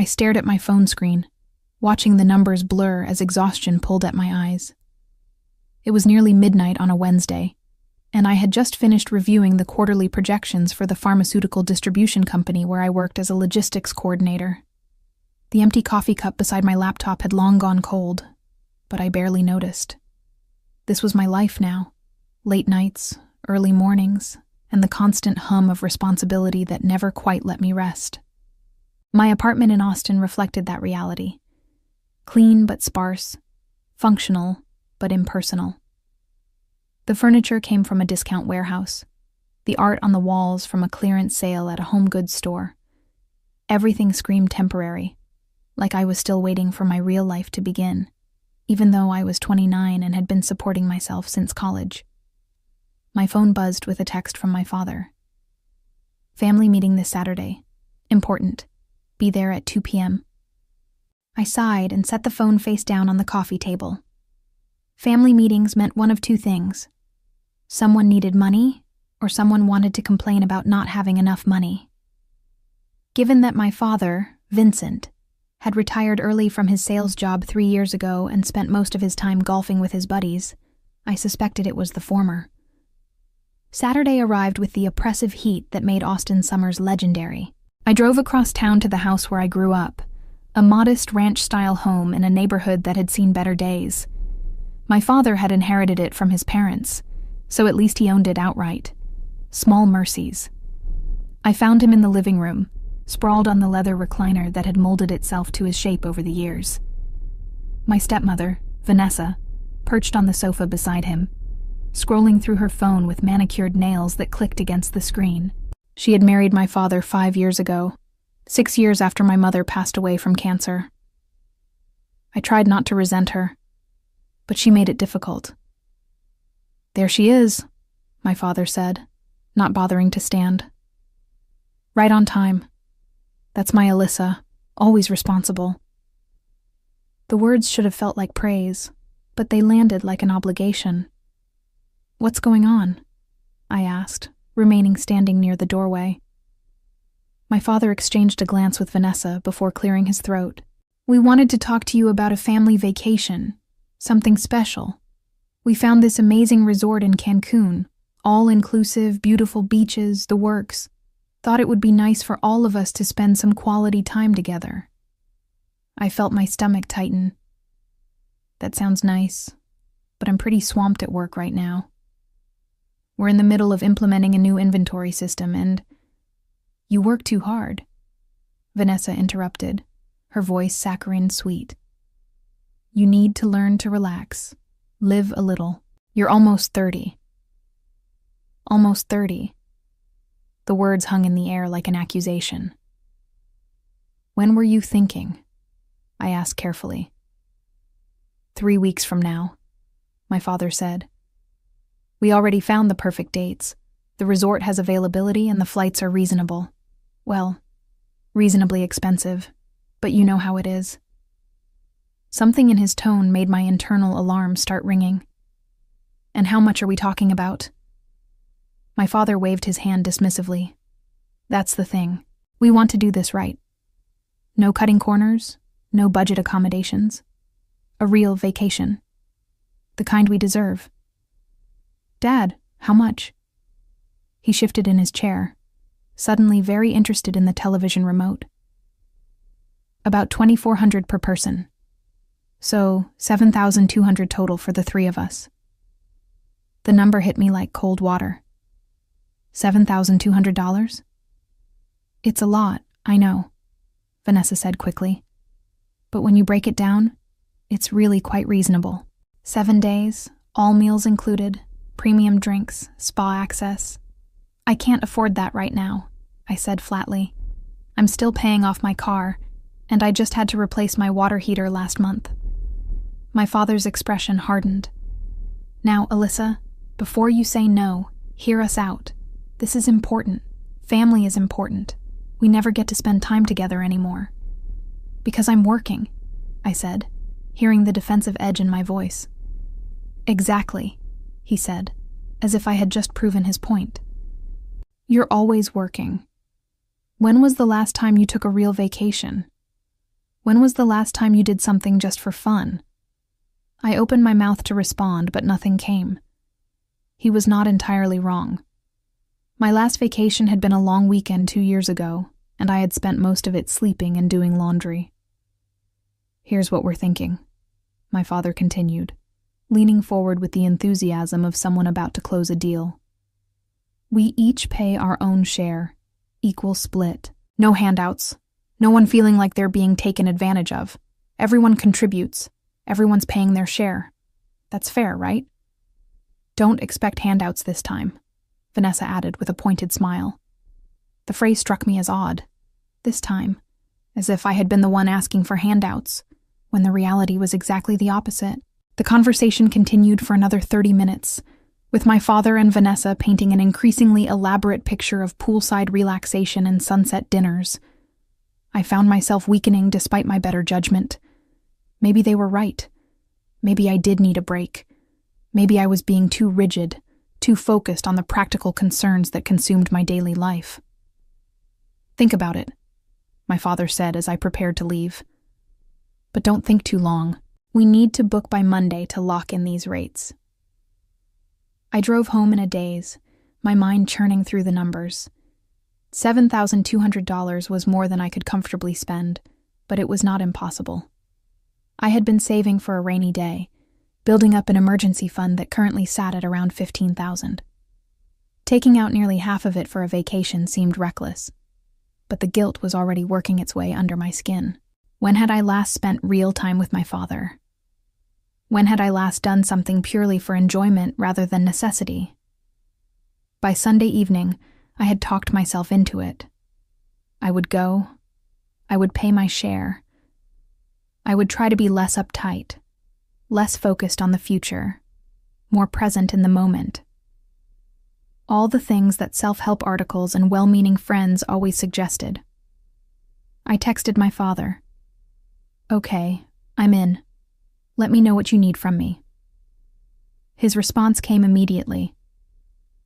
I stared at my phone screen, watching the numbers blur as exhaustion pulled at my eyes. It was nearly midnight on a Wednesday, and I had just finished reviewing the quarterly projections for the pharmaceutical distribution company where I worked as a logistics coordinator. The empty coffee cup beside my laptop had long gone cold, but I barely noticed. This was my life now. Late nights, early mornings, and the constant hum of responsibility that never quite let me rest. My apartment in Austin reflected that reality. Clean but sparse, functional but impersonal. The furniture came from a discount warehouse, the art on the walls from a clearance sale at a home goods store. Everything screamed temporary, like I was still waiting for my real life to begin, even though I was 29 and had been supporting myself since college. My phone buzzed with a text from my father. Family meeting this Saturday. Important. Be there at 2 p.m. I sighed and set the phone face down on the coffee table. Family meetings meant one of two things. Someone needed money, or someone wanted to complain about not having enough money. Given that my father, Vincent, had retired early from his sales job 3 years ago and spent most of his time golfing with his buddies, I suspected it was the former. Saturday arrived with the oppressive heat that made Austin summers legendary. I drove across town to the house where I grew up, a modest ranch-style home in a neighborhood that had seen better days. My father had inherited it from his parents, so at least he owned it outright. Small mercies. I found him in the living room, sprawled on the leather recliner that had molded itself to his shape over the years. My stepmother, Vanessa, perched on the sofa beside him, scrolling through her phone with manicured nails that clicked against the screen. She had married my father 5 years ago, 6 years after my mother passed away from cancer. I tried not to resent her, but she made it difficult. "There she is," my father said, not bothering to stand. "Right on time. That's my Alyssa, always responsible." The words should have felt like praise, but they landed like an obligation. "What's going on?" I asked, remaining standing near the doorway. My father exchanged a glance with Vanessa before clearing his throat. "We wanted to talk to you about a family vacation, something special. We found this amazing resort in Cancun, all-inclusive, beautiful beaches, the works. Thought it would be nice for all of us to spend some quality time together." I felt my stomach tighten. "That sounds nice, but I'm pretty swamped at work right now. We're in the middle of implementing a new inventory system and—" "You work too hard," Vanessa interrupted, her voice saccharine sweet. "You need to learn to relax, live a little. You're almost 30. Almost 30. The words hung in the air like an accusation. "When were you thinking?" I asked carefully. 3 weeks from now," my father said. "We already found the perfect dates. The resort has availability and the flights are reasonable. Well, reasonably expensive, but you know how it is." Something in his tone made my internal alarm start ringing. "And how much are we talking about?" My father waved his hand dismissively. "That's the thing. We want to do this right. No cutting corners, no budget accommodations. A real vacation. The kind we deserve." "Dad, how much?" He shifted in his chair, suddenly very interested in the television remote. "About $2,400 per person. So $7,200 total for the 3 of us." The number hit me like cold water. $7,200? "It's a lot, I know," Vanessa said quickly. "But when you break it down, it's really quite reasonable. 7 days, all meals included, premium drinks, spa access. I can't afford that right now," I said flatly. "I'm still paying off my car, and I just had to replace my water heater last month." My father's expression hardened. "Now, Alyssa, before you say no, hear us out. This is important. Family is important. We never get to spend time together anymore." "Because I'm working," I said, hearing the defensive edge in my voice. "Exactly," he said, as if I had just proven his point. "You're always working. When was the last time you took a real vacation? When was the last time you did something just for fun? I opened my mouth to respond, but nothing came. He was not entirely wrong. My last vacation had been a long weekend 2 years ago, and I had spent most of it sleeping and doing laundry. Here's what we're thinking, my father continued, leaning forward with the enthusiasm of someone about to close a deal. We each pay our own share, equal split. No handouts. No one feeling like they're being taken advantage of. Everyone contributes. Everyone's paying their share. That's fair, right? Don't expect handouts this time, Vanessa added with a pointed smile. The phrase struck me as odd. This time, as if I had been the one asking for handouts, when the reality was exactly the opposite. The conversation continued for another 30 minutes, with my father and Vanessa painting an increasingly elaborate picture of poolside relaxation and sunset dinners. I found myself weakening despite my better judgment. Maybe they were right. Maybe I did need a break. Maybe I was being too rigid, too focused on the practical concerns that consumed my daily life. Think about it, my father said as I prepared to leave. But don't think too long. We need to book by Monday to lock in these rates. I drove home in a daze, my mind churning through the numbers. $7,200 was more than I could comfortably spend, but it was not impossible. I had been saving for a rainy day, building up an emergency fund that currently sat at around $15,000. Taking out nearly half of it for a vacation seemed reckless, but the guilt was already working its way under my skin. When had I last spent real time with my father? When had I last done something purely for enjoyment rather than necessity? By Sunday evening, I had talked myself into it. I would go. I would pay my share. I would try to be less uptight, less focused on the future, more present in the moment. All the things that self-help articles and well-meaning friends always suggested. I texted my father. Okay, I'm in. Let me know what you need from me. His response came immediately.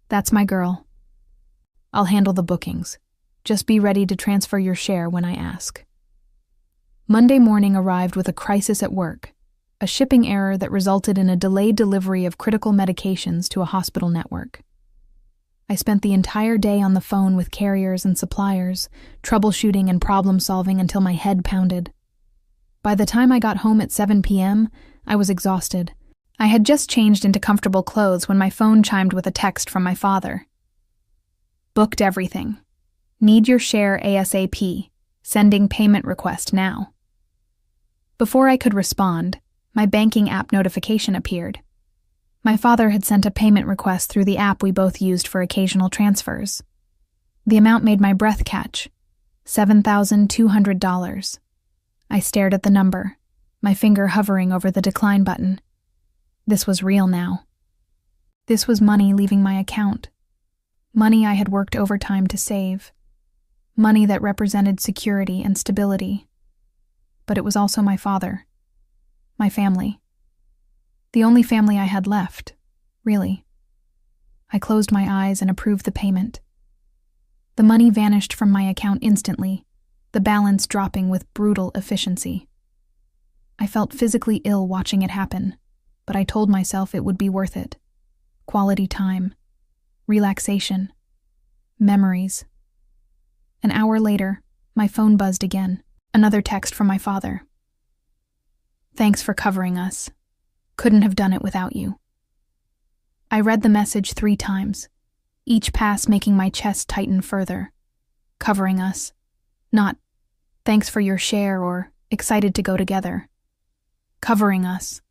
That's my girl. I'll handle the bookings. Just be ready to transfer your share when I ask. Monday morning arrived with a crisis at work, a shipping error that resulted in a delayed delivery of critical medications to a hospital network. I spent the entire day on the phone with carriers and suppliers, troubleshooting and problem-solving until my head pounded. By the time I got home at 7 p.m., I was exhausted. I had just changed into comfortable clothes when my phone chimed with a text from my father. Booked everything. Need your share ASAP. Sending payment request now. Before I could respond, my banking app notification appeared. My father had sent a payment request through the app we both used for occasional transfers. The amount made my breath catch. $7,200. I stared at the number, my finger hovering over the decline button. This was real now. This was money leaving my account. Money I had worked overtime to save. Money that represented security and stability. But it was also my father. My family. The only family I had left, really. I closed my eyes and approved the payment. The money vanished from my account instantly, the balance dropping with brutal efficiency. I felt physically ill watching it happen, but I told myself it would be worth it. Quality time. Relaxation. Memories. An hour later, my phone buzzed again. Another text from my father. Thanks for covering us. Couldn't have done it without you. I read the message 3 times, each pass making my chest tighten further. Covering us. Not, thanks for your share or excited to go together. Covering us.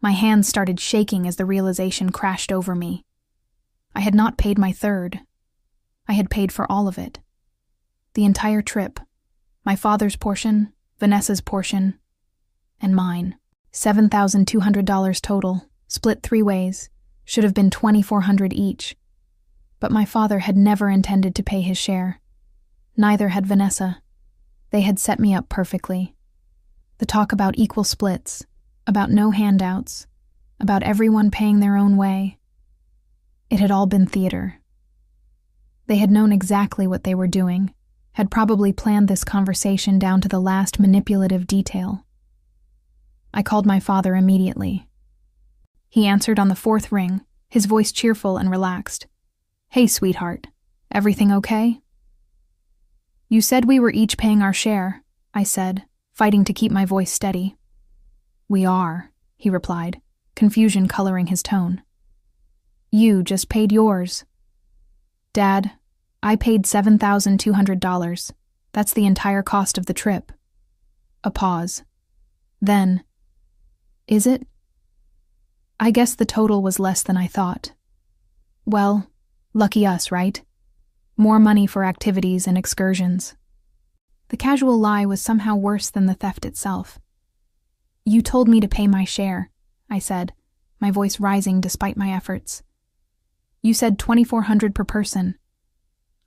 My hands started shaking as the realization crashed over me. I had not paid my third. I had paid for all of it. The entire trip. My father's portion, Vanessa's portion, and mine. $7,200 total, split 3 ways, should have been $2,400 each. But my father had never intended to pay his share. Neither had Vanessa. They had set me up perfectly. The talk about equal splits, about no handouts, about everyone paying their own way. It had all been theater. They had known exactly what they were doing, had probably planned this conversation down to the last manipulative detail. I called my father immediately. He answered on the fourth ring, his voice cheerful and relaxed. "Hey, sweetheart. Everything okay?" "You said we were each paying our share," I said, fighting to keep my voice steady. "We are," he replied, confusion coloring his tone. "You just paid yours." "Dad, I paid $7,200. That's the entire cost of the trip." A pause. Then, "Is it?" "I guess the total was less than I thought." "Well, lucky us, right? More money for activities and excursions." The casual lie was somehow worse than the theft itself. "You told me to pay my share," I said, my voice rising despite my efforts. "You said $2,400 per person."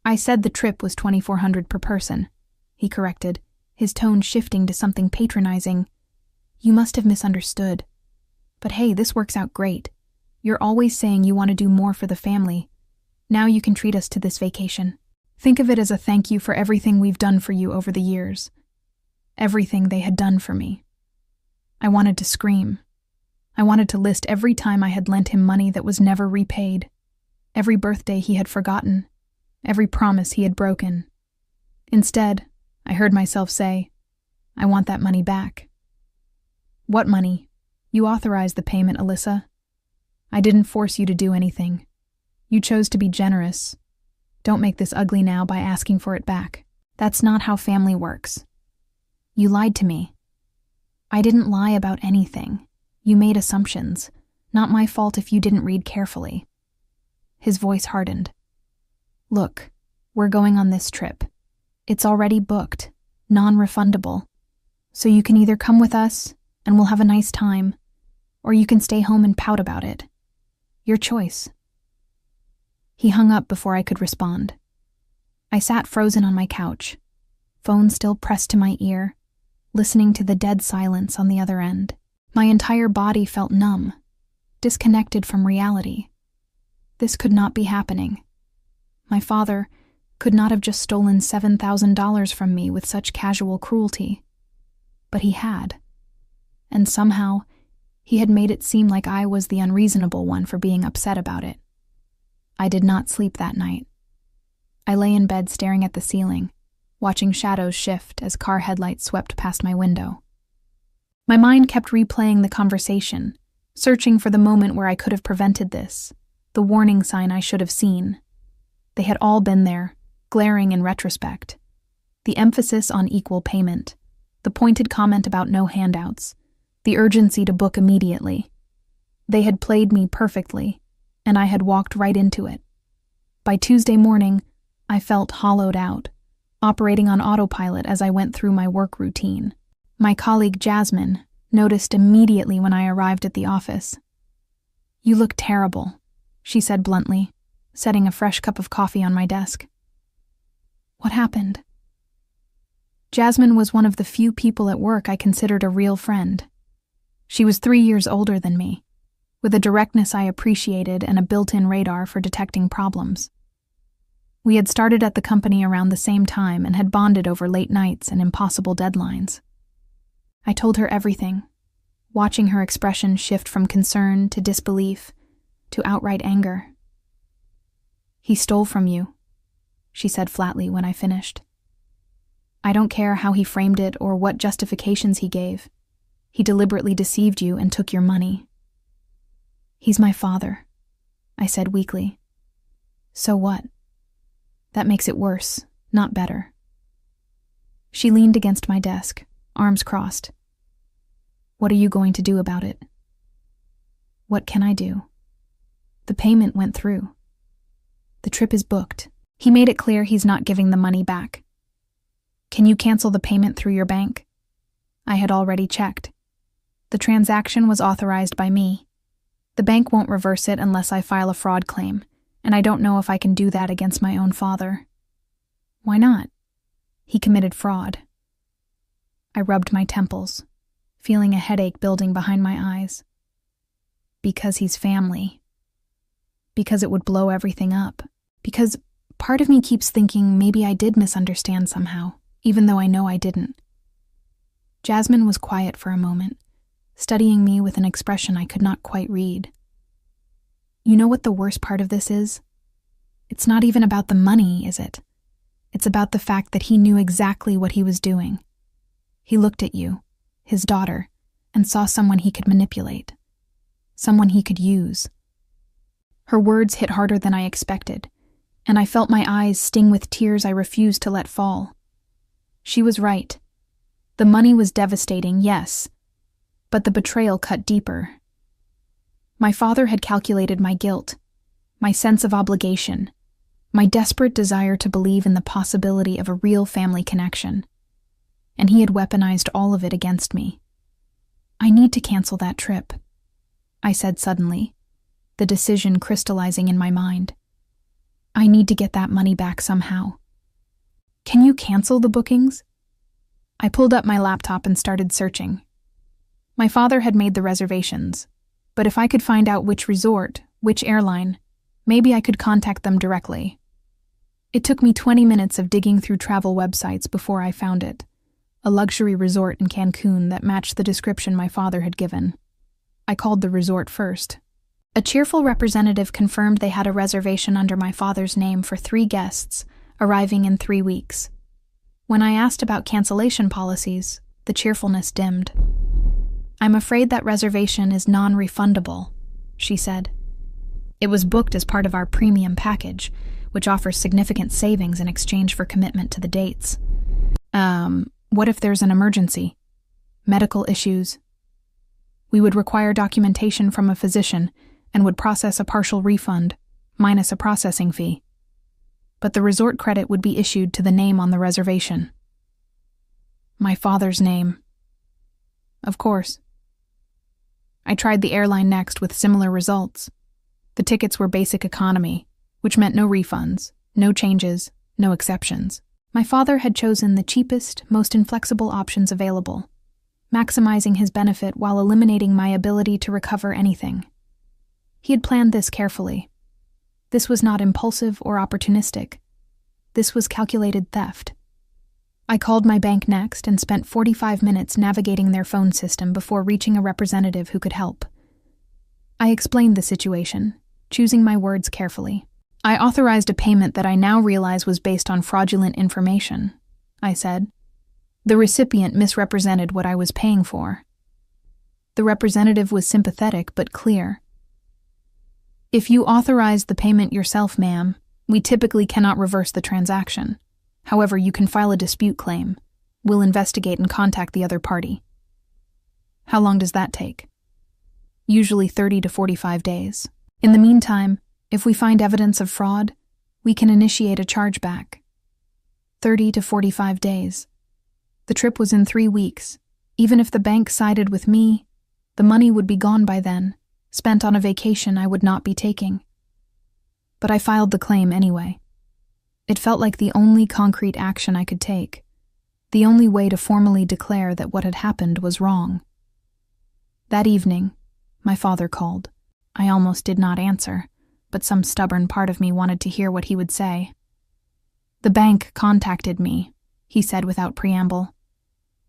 "I said the trip was $2,400 per person," he corrected, his tone shifting to something patronizing. "You must have misunderstood. But hey, this works out great. You're always saying you want to do more for the family. Now you can treat us to this vacation. Think of it as a thank you for everything we've done for you over the years." Everything they had done for me. I wanted to scream. I wanted to list every time I had lent him money that was never repaid, every birthday he had forgotten, every promise he had broken. Instead, I heard myself say, "I want that money back." "What money? You authorized the payment, Alyssa. I didn't force you to do anything. You chose to be generous. Don't make this ugly now by asking for it back. That's not how family works. You lied to me." "I didn't lie about anything. You made assumptions. Not my fault if you didn't read carefully." His voice hardened. "Look, we're going on this trip. It's already booked, non-refundable. So you can either come with us, and we'll have a nice time, or you can stay home and pout about it. Your choice." He hung up before I could respond. I sat frozen on my couch, phone still pressed to my ear, listening to the dead silence on the other end. My entire body felt numb, disconnected from reality. This could not be happening. My father could not have just stolen $7,000 from me with such casual cruelty. But he had. And somehow, he had made it seem like I was the unreasonable one for being upset about it. I did not sleep that night. I lay in bed staring at the ceiling, watching shadows shift as car headlights swept past my window. My mind kept replaying the conversation, searching for the moment where I could have prevented this, the warning sign I should have seen. They had all been there, glaring in retrospect. The emphasis on equal payment, the pointed comment about no handouts, the urgency to book immediately. They had played me perfectly, and I had walked right into it. By Tuesday morning, I felt hollowed out, operating on autopilot as I went through my work routine. My colleague Jasmine noticed immediately when I arrived at the office. "You look terrible," she said bluntly, setting a fresh cup of coffee on my desk. "What happened?" Jasmine was one of the few people at work I considered a real friend. She was 3 years older than me, with a directness I appreciated and a built-in radar for detecting problems. We had started at the company around the same time and had bonded over late nights and impossible deadlines. I told her everything, watching her expression shift from concern to disbelief to outright anger. "He stole from you," she said flatly when I finished. "I don't care how he framed it or what justifications he gave. He deliberately deceived you and took your money." "He's my father," I said weakly. "So what? That makes it worse, not better." She leaned against my desk, arms crossed. "What are you going to do about it?" "What can I do? The payment went through. The trip is booked. He made it clear he's not giving the money back. Can you cancel the payment through your bank?" I had already checked. The transaction was authorized by me. The bank won't reverse it unless I file a fraud claim, and I don't know if I can do that against my own father. "Why not? He committed fraud." I rubbed my temples, feeling a headache building behind my eyes. "Because he's family. Because it would blow everything up. Because part of me keeps thinking maybe I did misunderstand somehow, even though I know I didn't. Jasmine was quiet for a moment, studying me with an expression I could not quite read. You know what the worst part of this is? It's not even about the money, is it? It's about the fact that he knew exactly what he was doing. He looked at you, his daughter, and saw someone he could manipulate. Someone he could use. Her words hit harder than I expected, and I felt my eyes sting with tears I refused to let fall. She was right. The money was devastating, yes, but the betrayal cut deeper. My father had calculated my guilt, my sense of obligation, my desperate desire to believe in the possibility of a real family connection, and he had weaponized all of it against me. I need to cancel that trip, I said suddenly, the decision crystallizing in my mind. I need to get that money back somehow. Can you cancel the bookings? I pulled up my laptop and started searching. My father had made the reservations, but if I could find out which resort, which airline, maybe I could contact them directly. It took me 20 minutes of digging through travel websites before I found it, a luxury resort in Cancun that matched the description my father had given. I called the resort first. A cheerful representative confirmed they had a reservation under my father's name for 3 guests, arriving in 3 weeks. When I asked about cancellation policies, the cheerfulness dimmed. I'm afraid that reservation is non-refundable, she said. It was booked as part of our premium package, which offers significant savings in exchange for commitment to the dates. What if there's an emergency? Medical issues? We would require documentation from a physician and would process a partial refund, minus a processing fee. But the resort credit would be issued to the name on the reservation. My father's name. Of course. I tried the airline next with similar results. The tickets were basic economy, which meant no refunds, no changes, no exceptions. My father had chosen the cheapest, most inflexible options available, maximizing his benefit while eliminating my ability to recover anything. He had planned this carefully. This was not impulsive or opportunistic. This was calculated theft. I called my bank next and spent 45 minutes navigating their phone system before reaching a representative who could help. I explained the situation, choosing my words carefully. I authorized a payment that I now realize was based on fraudulent information, I said. The recipient misrepresented what I was paying for. The representative was sympathetic but clear. If you authorize the payment yourself, ma'am, we typically cannot reverse the transaction. However, you can file a dispute claim. We'll investigate and contact the other party. How long does that take? Usually 30 to 45 days. In the meantime, if we find evidence of fraud, we can initiate a chargeback. 30 to 45 days. The trip was in 3 weeks. Even if the bank sided with me, the money would be gone by then, spent on a vacation I would not be taking. But I filed the claim anyway. It felt like the only concrete action I could take, the only way to formally declare that what had happened was wrong. That evening, my father called. I almost did not answer, but some stubborn part of me wanted to hear what he would say. The bank contacted me, he said without preamble.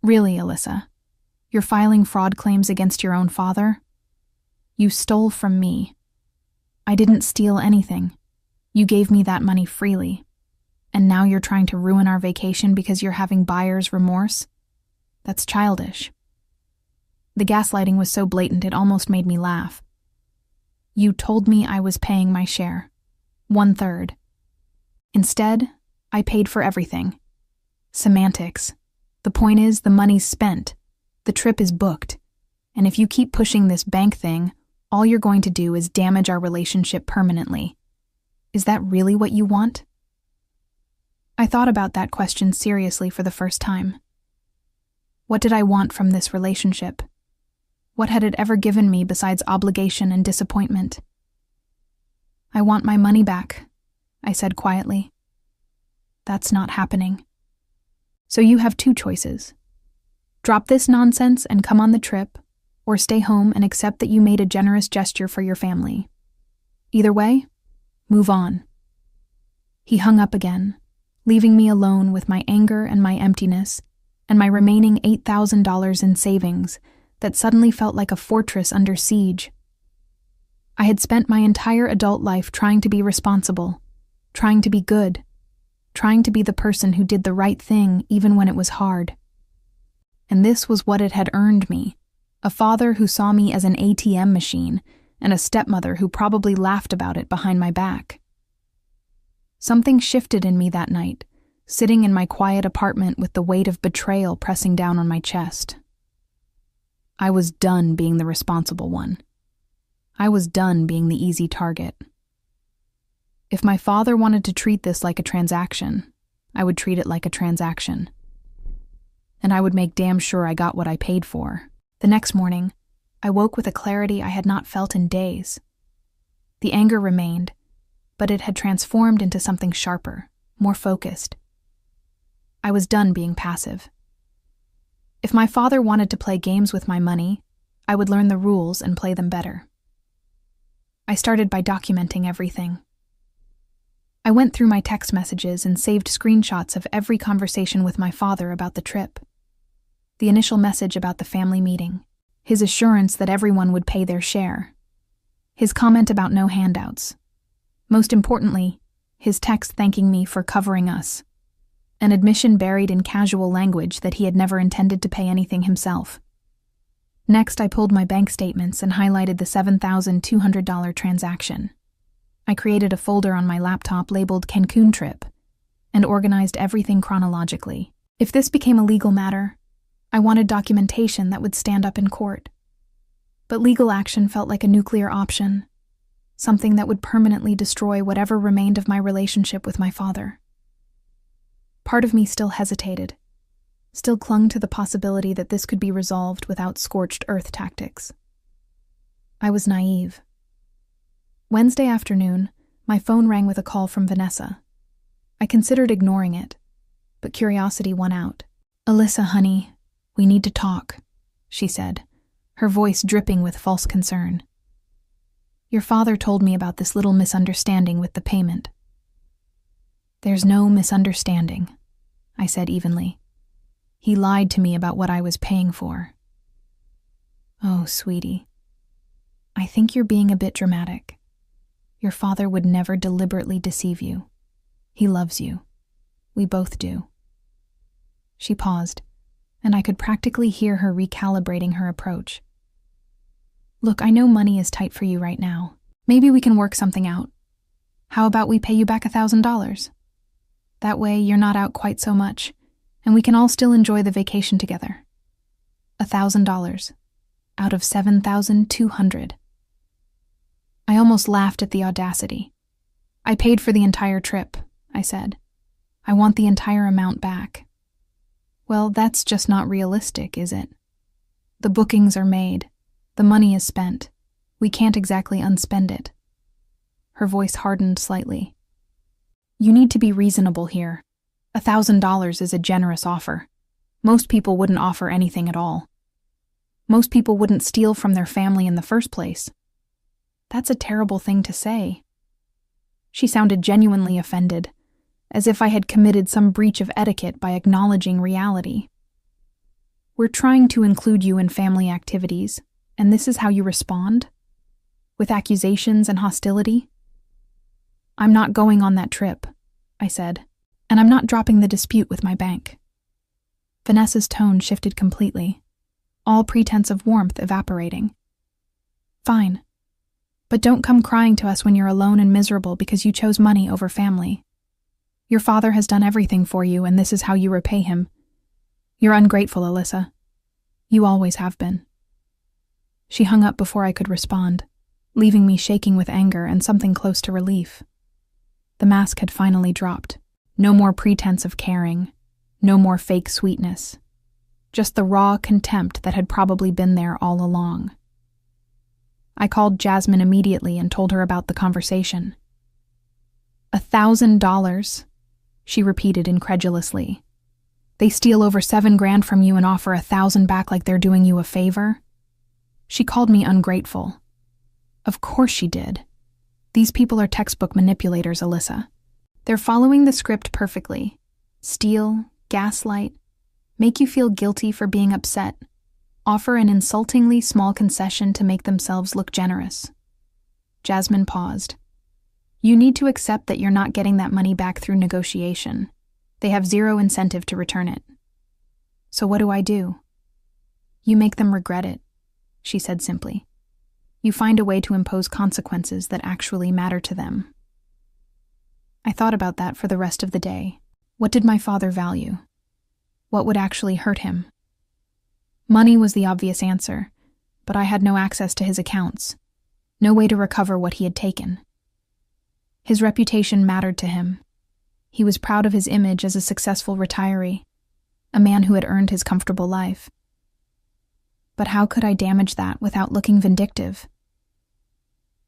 Really, Alyssa? You're filing fraud claims against your own father? You stole from me. I didn't steal anything. You gave me that money freely. And now you're trying to ruin our vacation because you're having buyer's remorse? That's childish. The gaslighting was so blatant it almost made me laugh. You told me I was paying my share. 1/3. Instead, I paid for everything. Semantics. The point is, the money's spent. The trip is booked. And if you keep pushing this bank thing, all you're going to do is damage our relationship permanently. Is that really what you want? I thought about that question seriously for the first time. What did I want from this relationship? What had it ever given me besides obligation and disappointment? I want my money back, I said quietly. That's not happening. So you have 2 choices. Drop this nonsense and come on the trip, or stay home and accept that you made a generous gesture for your family. Either way, move on. He hung up again, leaving me alone with my anger and my emptiness and my remaining $8,000 in savings that suddenly felt like a fortress under siege. I had spent my entire adult life trying to be responsible, trying to be good, trying to be the person who did the right thing even when it was hard. And this was what it had earned me, a father who saw me as an ATM machine and a stepmother who probably laughed about it behind my back. Something shifted in me that night, sitting in my quiet apartment with the weight of betrayal pressing down on my chest. I was done being the responsible one. I was done being the easy target. If my father wanted to treat this like a transaction, I would treat it like a transaction. And I would make damn sure I got what I paid for. The next morning, I woke with a clarity I had not felt in days. The anger remained, but it had transformed into something sharper, more focused. I was done being passive. If my father wanted to play games with my money, I would learn the rules and play them better. I started by documenting everything. I went through my text messages and saved screenshots of every conversation with my father about the trip. The initial message about the family meeting, his assurance that everyone would pay their share, his comment about no handouts. Most importantly, his text thanking me for covering us, an admission buried in casual language that he had never intended to pay anything himself. Next, I pulled my bank statements and highlighted the $7,200 transaction. I created a folder on my laptop labeled Cancun Trip and organized everything chronologically. If this became a legal matter, I wanted documentation that would stand up in court. But legal action felt like a nuclear option, something that would permanently destroy whatever remained of my relationship with my father. Part of me still hesitated, still clung to the possibility that this could be resolved without scorched earth tactics. I was naive. Wednesday afternoon, my phone rang with a call from Vanessa. I considered ignoring it, but curiosity won out. "Alyssa, honey, we need to talk," she said, her voice dripping with false concern. "Your father told me about this little misunderstanding with the payment." "There's no misunderstanding," I said evenly. "He lied to me about what I was paying for." "Oh, sweetie, I think you're being a bit dramatic. Your father would never deliberately deceive you. He loves you. We both do." She paused, and I could practically hear her recalibrating her approach. "Look, I know money is tight for you right now. Maybe we can work something out. How about we pay you back $1,000? That way you're not out quite so much, and we can all still enjoy the vacation together." $1,000 out of $7,200. I almost laughed at the audacity. "I paid for the entire trip," I said. "I want the entire amount back." "Well, that's just not realistic, is it? The bookings are made. The money is spent. We can't exactly unspend it." Her voice hardened slightly. "You need to be reasonable here. $1,000 is a generous offer. Most people wouldn't offer anything at all. Most people wouldn't steal from their family in the first place. That's a terrible thing to say." She sounded genuinely offended, as if I had committed some breach of etiquette by acknowledging reality. "We're trying to include you in family activities, and this is how you respond? With accusations and hostility?" "I'm not going on that trip," I said, "and I'm not dropping the dispute with my bank." Vanessa's tone shifted completely, all pretense of warmth evaporating. "Fine. But don't come crying to us when you're alone and miserable because you chose money over family. Your father has done everything for you, and this is how you repay him. You're ungrateful, Alyssa. You always have been." She hung up before I could respond, leaving me shaking with anger and something close to relief. The mask had finally dropped. No more pretense of caring, no more fake sweetness. Just the raw contempt that had probably been there all along. I called Jasmine immediately and told her about the conversation. $1,000, she repeated incredulously. They steal over $7,000 from you and offer $1,000 back like they're doing you a favor? She called me ungrateful. Of course she did. These people are textbook manipulators, Alyssa. They're following the script perfectly. Steal, gaslight, make you feel guilty for being upset, offer an insultingly small concession to make themselves look generous. Jasmine paused. You need to accept that you're not getting that money back through negotiation. They have zero incentive to return it. So what do? You make them regret it, she said simply. You find a way to impose consequences that actually matter to them. I thought about that for the rest of the day. What did my father value? What would actually hurt him? Money was the obvious answer, but I had no access to his accounts, no way to recover what he had taken. His reputation mattered to him. He was proud of his image as a successful retiree, a man who had earned his comfortable life. But how could I damage that without looking vindictive?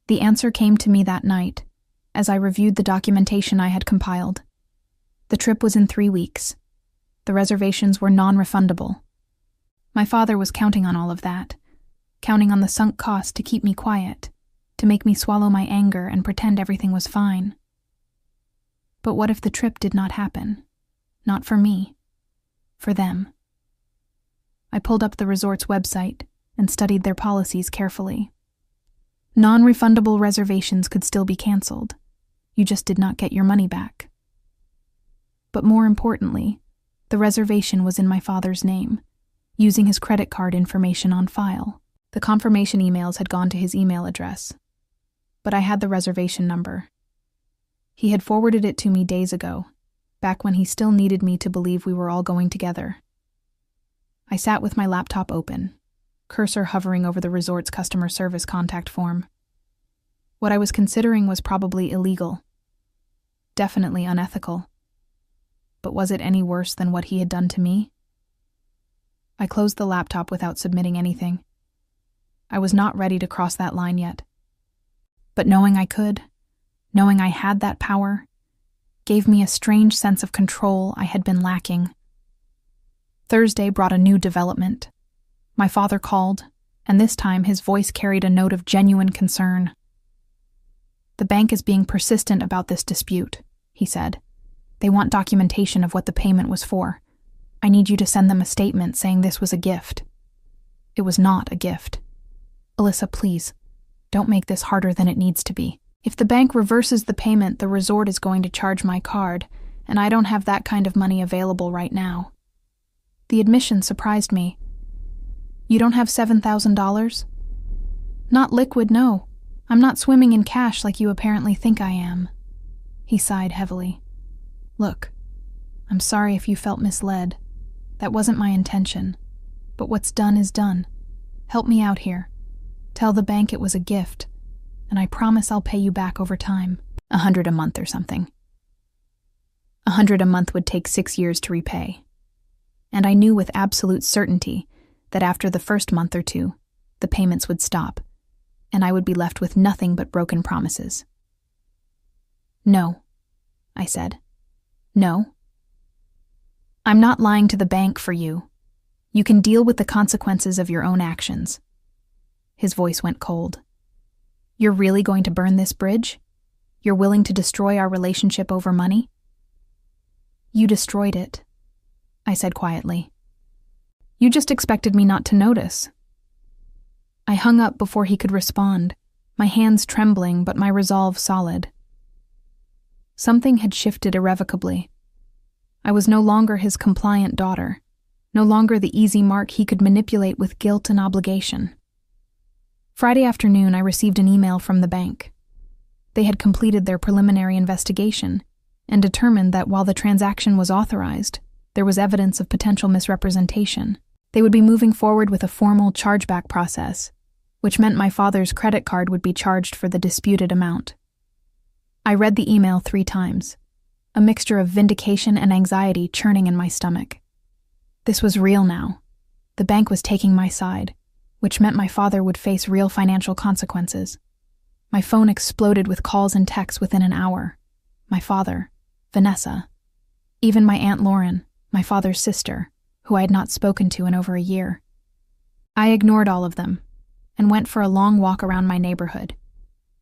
The answer came to me that night, as I reviewed the documentation I had compiled. The trip was in 3 weeks. The reservations were non-refundable. My father was counting on all of that, counting on the sunk cost to keep me quiet, to make me swallow my anger and pretend everything was fine. But what if the trip did not happen? Not for me. For them. I pulled up the resort's website and studied their policies carefully. Non-refundable reservations could still be canceled. You just did not get your money back. But more importantly, the reservation was in my father's name, using his credit card information on file. The confirmation emails had gone to his email address, but I had the reservation number. He had forwarded it to me days ago, back when he still needed me to believe we were all going together. I sat with my laptop open, cursor hovering over the resort's customer service contact form. What I was considering was probably illegal, definitely unethical. But was it any worse than what he had done to me? I closed the laptop without submitting anything. I was not ready to cross that line yet. But knowing I could, knowing I had that power, gave me a strange sense of control I had been lacking. Thursday brought a new development. My father called, and this time his voice carried a note of genuine concern. The bank is being persistent about this dispute, he said. They want documentation of what the payment was for. I need you to send them a statement saying this was a gift. It was not a gift. Alyssa, please, don't make this harder than it needs to be. If the bank reverses the payment, the resort is going to charge my card, and I don't have that kind of money available right now. The admission surprised me. You don't have $7,000? Not liquid, no. I'm not swimming in cash like you apparently think I am. He sighed heavily. Look, I'm sorry if you felt misled. That wasn't my intention. But what's done is done. Help me out here. Tell the bank it was a gift, and I promise I'll pay you back over time. $100 a month or something. $100 a month would take 6 years to repay. And I knew with absolute certainty that after the first month or two, the payments would stop, and I would be left with nothing but broken promises. No, I said. No. I'm not lying to the bank for you. You can deal with the consequences of your own actions. His voice went cold. You're really going to burn this bridge? You're willing to destroy our relationship over money? You destroyed it, I said quietly. You just expected me not to notice. I hung up before he could respond, my hands trembling but my resolve solid. Something had shifted irrevocably. I was no longer his compliant daughter, no longer the easy mark he could manipulate with guilt and obligation. Friday afternoon, I received an email from the bank. They had completed their preliminary investigation and determined that while the transaction was authorized, there was evidence of potential misrepresentation. They would be moving forward with a formal chargeback process, which meant my father's credit card would be charged for the disputed amount. I read the email 3 times, a mixture of vindication and anxiety churning in my stomach. This was real now. The bank was taking my side, which meant my father would face real financial consequences. My phone exploded with calls and texts within an hour. My father, Vanessa, even my Aunt Lauren, my father's sister, who I had not spoken to in over a year. I ignored all of them and went for a long walk around my neighborhood,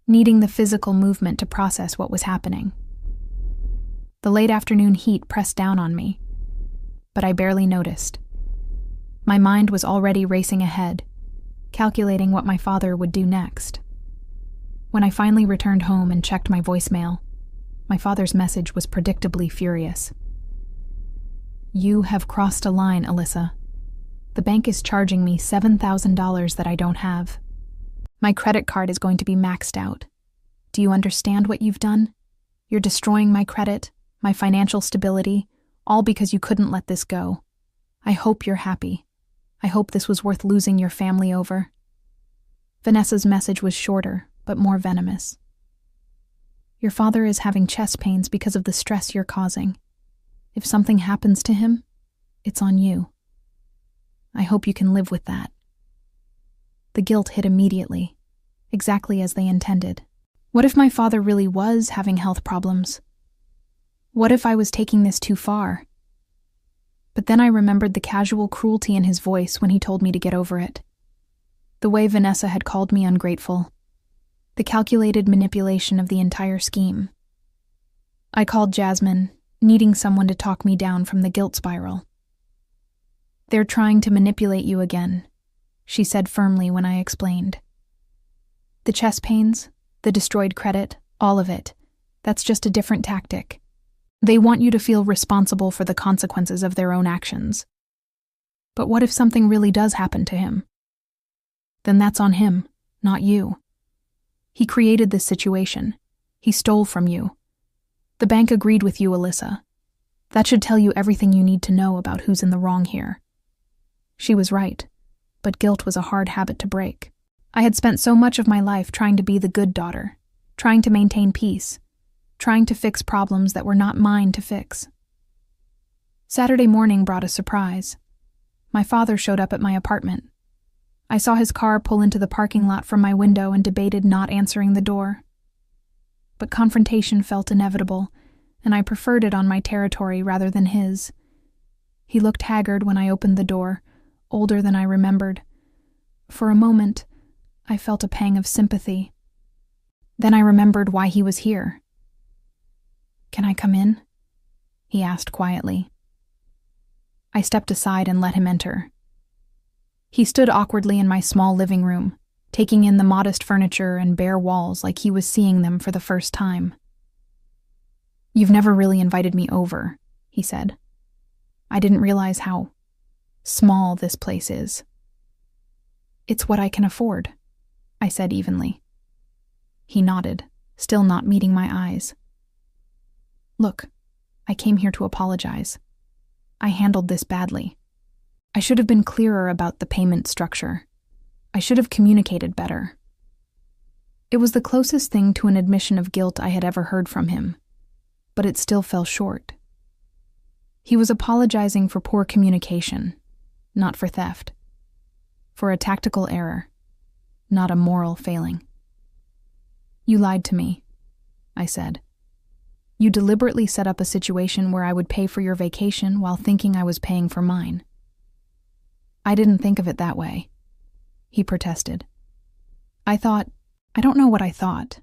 needing the physical movement to process what was happening. The late afternoon heat pressed down on me, but I barely noticed. My mind was already racing ahead, calculating what my father would do next. When I finally returned home and checked my voicemail, my father's message was predictably furious. "You have crossed a line, Alyssa. The bank is charging me $7,000 that I don't have. My credit card is going to be maxed out. Do you understand what you've done? You're destroying my credit, my financial stability, all because you couldn't let this go. I hope you're happy. I hope this was worth losing your family over." Vanessa's message was shorter, but more venomous. "Your father is having chest pains because of the stress you're causing. If something happens to him, it's on you. I hope you can live with that." The guilt hit immediately, exactly as they intended. What if my father really was having health problems? What if I was taking this too far? But then I remembered the casual cruelty in his voice when he told me to get over it. The way Vanessa had called me ungrateful. The calculated manipulation of the entire scheme. I called Jasmine, needing someone to talk me down from the guilt spiral. "They're trying to manipulate you again," she said firmly when I explained. "The chest pains, the destroyed credit, all of it, that's just a different tactic. They want you to feel responsible for the consequences of their own actions. But what if something really does happen to him? Then that's on him, not you. He created this situation. He stole from you. The bank agreed with you, Alyssa. That should tell you everything you need to know about who's in the wrong here." She was right, but guilt was a hard habit to break. I had spent so much of my life trying to be the good daughter, trying to maintain peace, trying to fix problems that were not mine to fix. Saturday morning brought a surprise. My father showed up at my apartment. I saw his car pull into the parking lot from my window and debated not answering the door. But confrontation felt inevitable, and I preferred it on my territory rather than his. He looked haggard when I opened the door, older than I remembered. For a moment, I felt a pang of sympathy. Then I remembered why he was here. "Can I come in?" he asked quietly. I stepped aside and let him enter. He stood awkwardly in my small living room, taking in the modest furniture and bare walls like he was seeing them for the first time. "You've never really invited me over," he said. "I didn't realize how small this place is." "It's what I can afford," I said evenly. He nodded, still not meeting my eyes. "Look, I came here to apologize. I handled this badly. I should have been clearer about the payment structure. I should have communicated better." It was the closest thing to an admission of guilt I had ever heard from him, but it still fell short. He was apologizing for poor communication, not for theft. For a tactical error, not a moral failing. "You lied to me," I said. "You deliberately set up a situation where I would pay for your vacation while thinking I was paying for mine." "I didn't think of it that way," he protested. I don't know what I thought.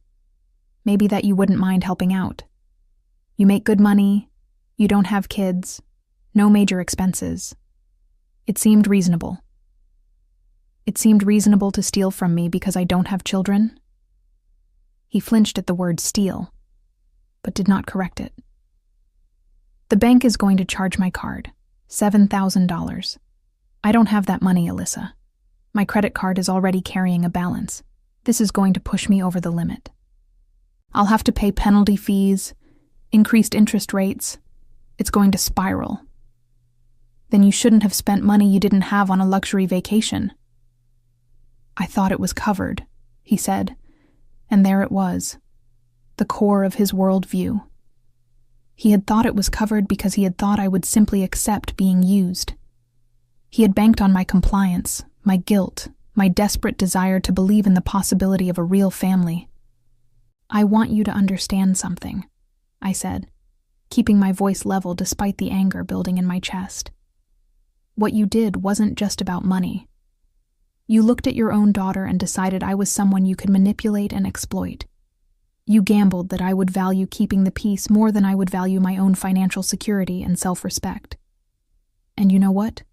Maybe that you wouldn't mind helping out. You make good money, you don't have kids, no major expenses. It seemed reasonable. It seemed reasonable to steal from me because I don't have children? He flinched at the word steal, but did not correct it. "The bank is going to charge my card, $7,000. I don't have that money, Alyssa. My credit card is already carrying a balance. This is going to push me over the limit. I'll have to pay penalty fees, increased interest rates. It's going to spiral." "Then you shouldn't have spent money you didn't have on a luxury vacation." "I thought it was covered," he said, and there it was, the core of his worldview. He had thought it was covered because he had thought I would simply accept being used. He had banked on my compliance, my guilt, my desperate desire to believe in the possibility of a real family. "I want you to understand something," I said, keeping my voice level despite the anger building in my chest. "What you did wasn't just about money. You looked at your own daughter and decided I was someone you could manipulate and exploit. You gambled that I would value keeping the peace more than I would value my own financial security and self-respect. And you know what?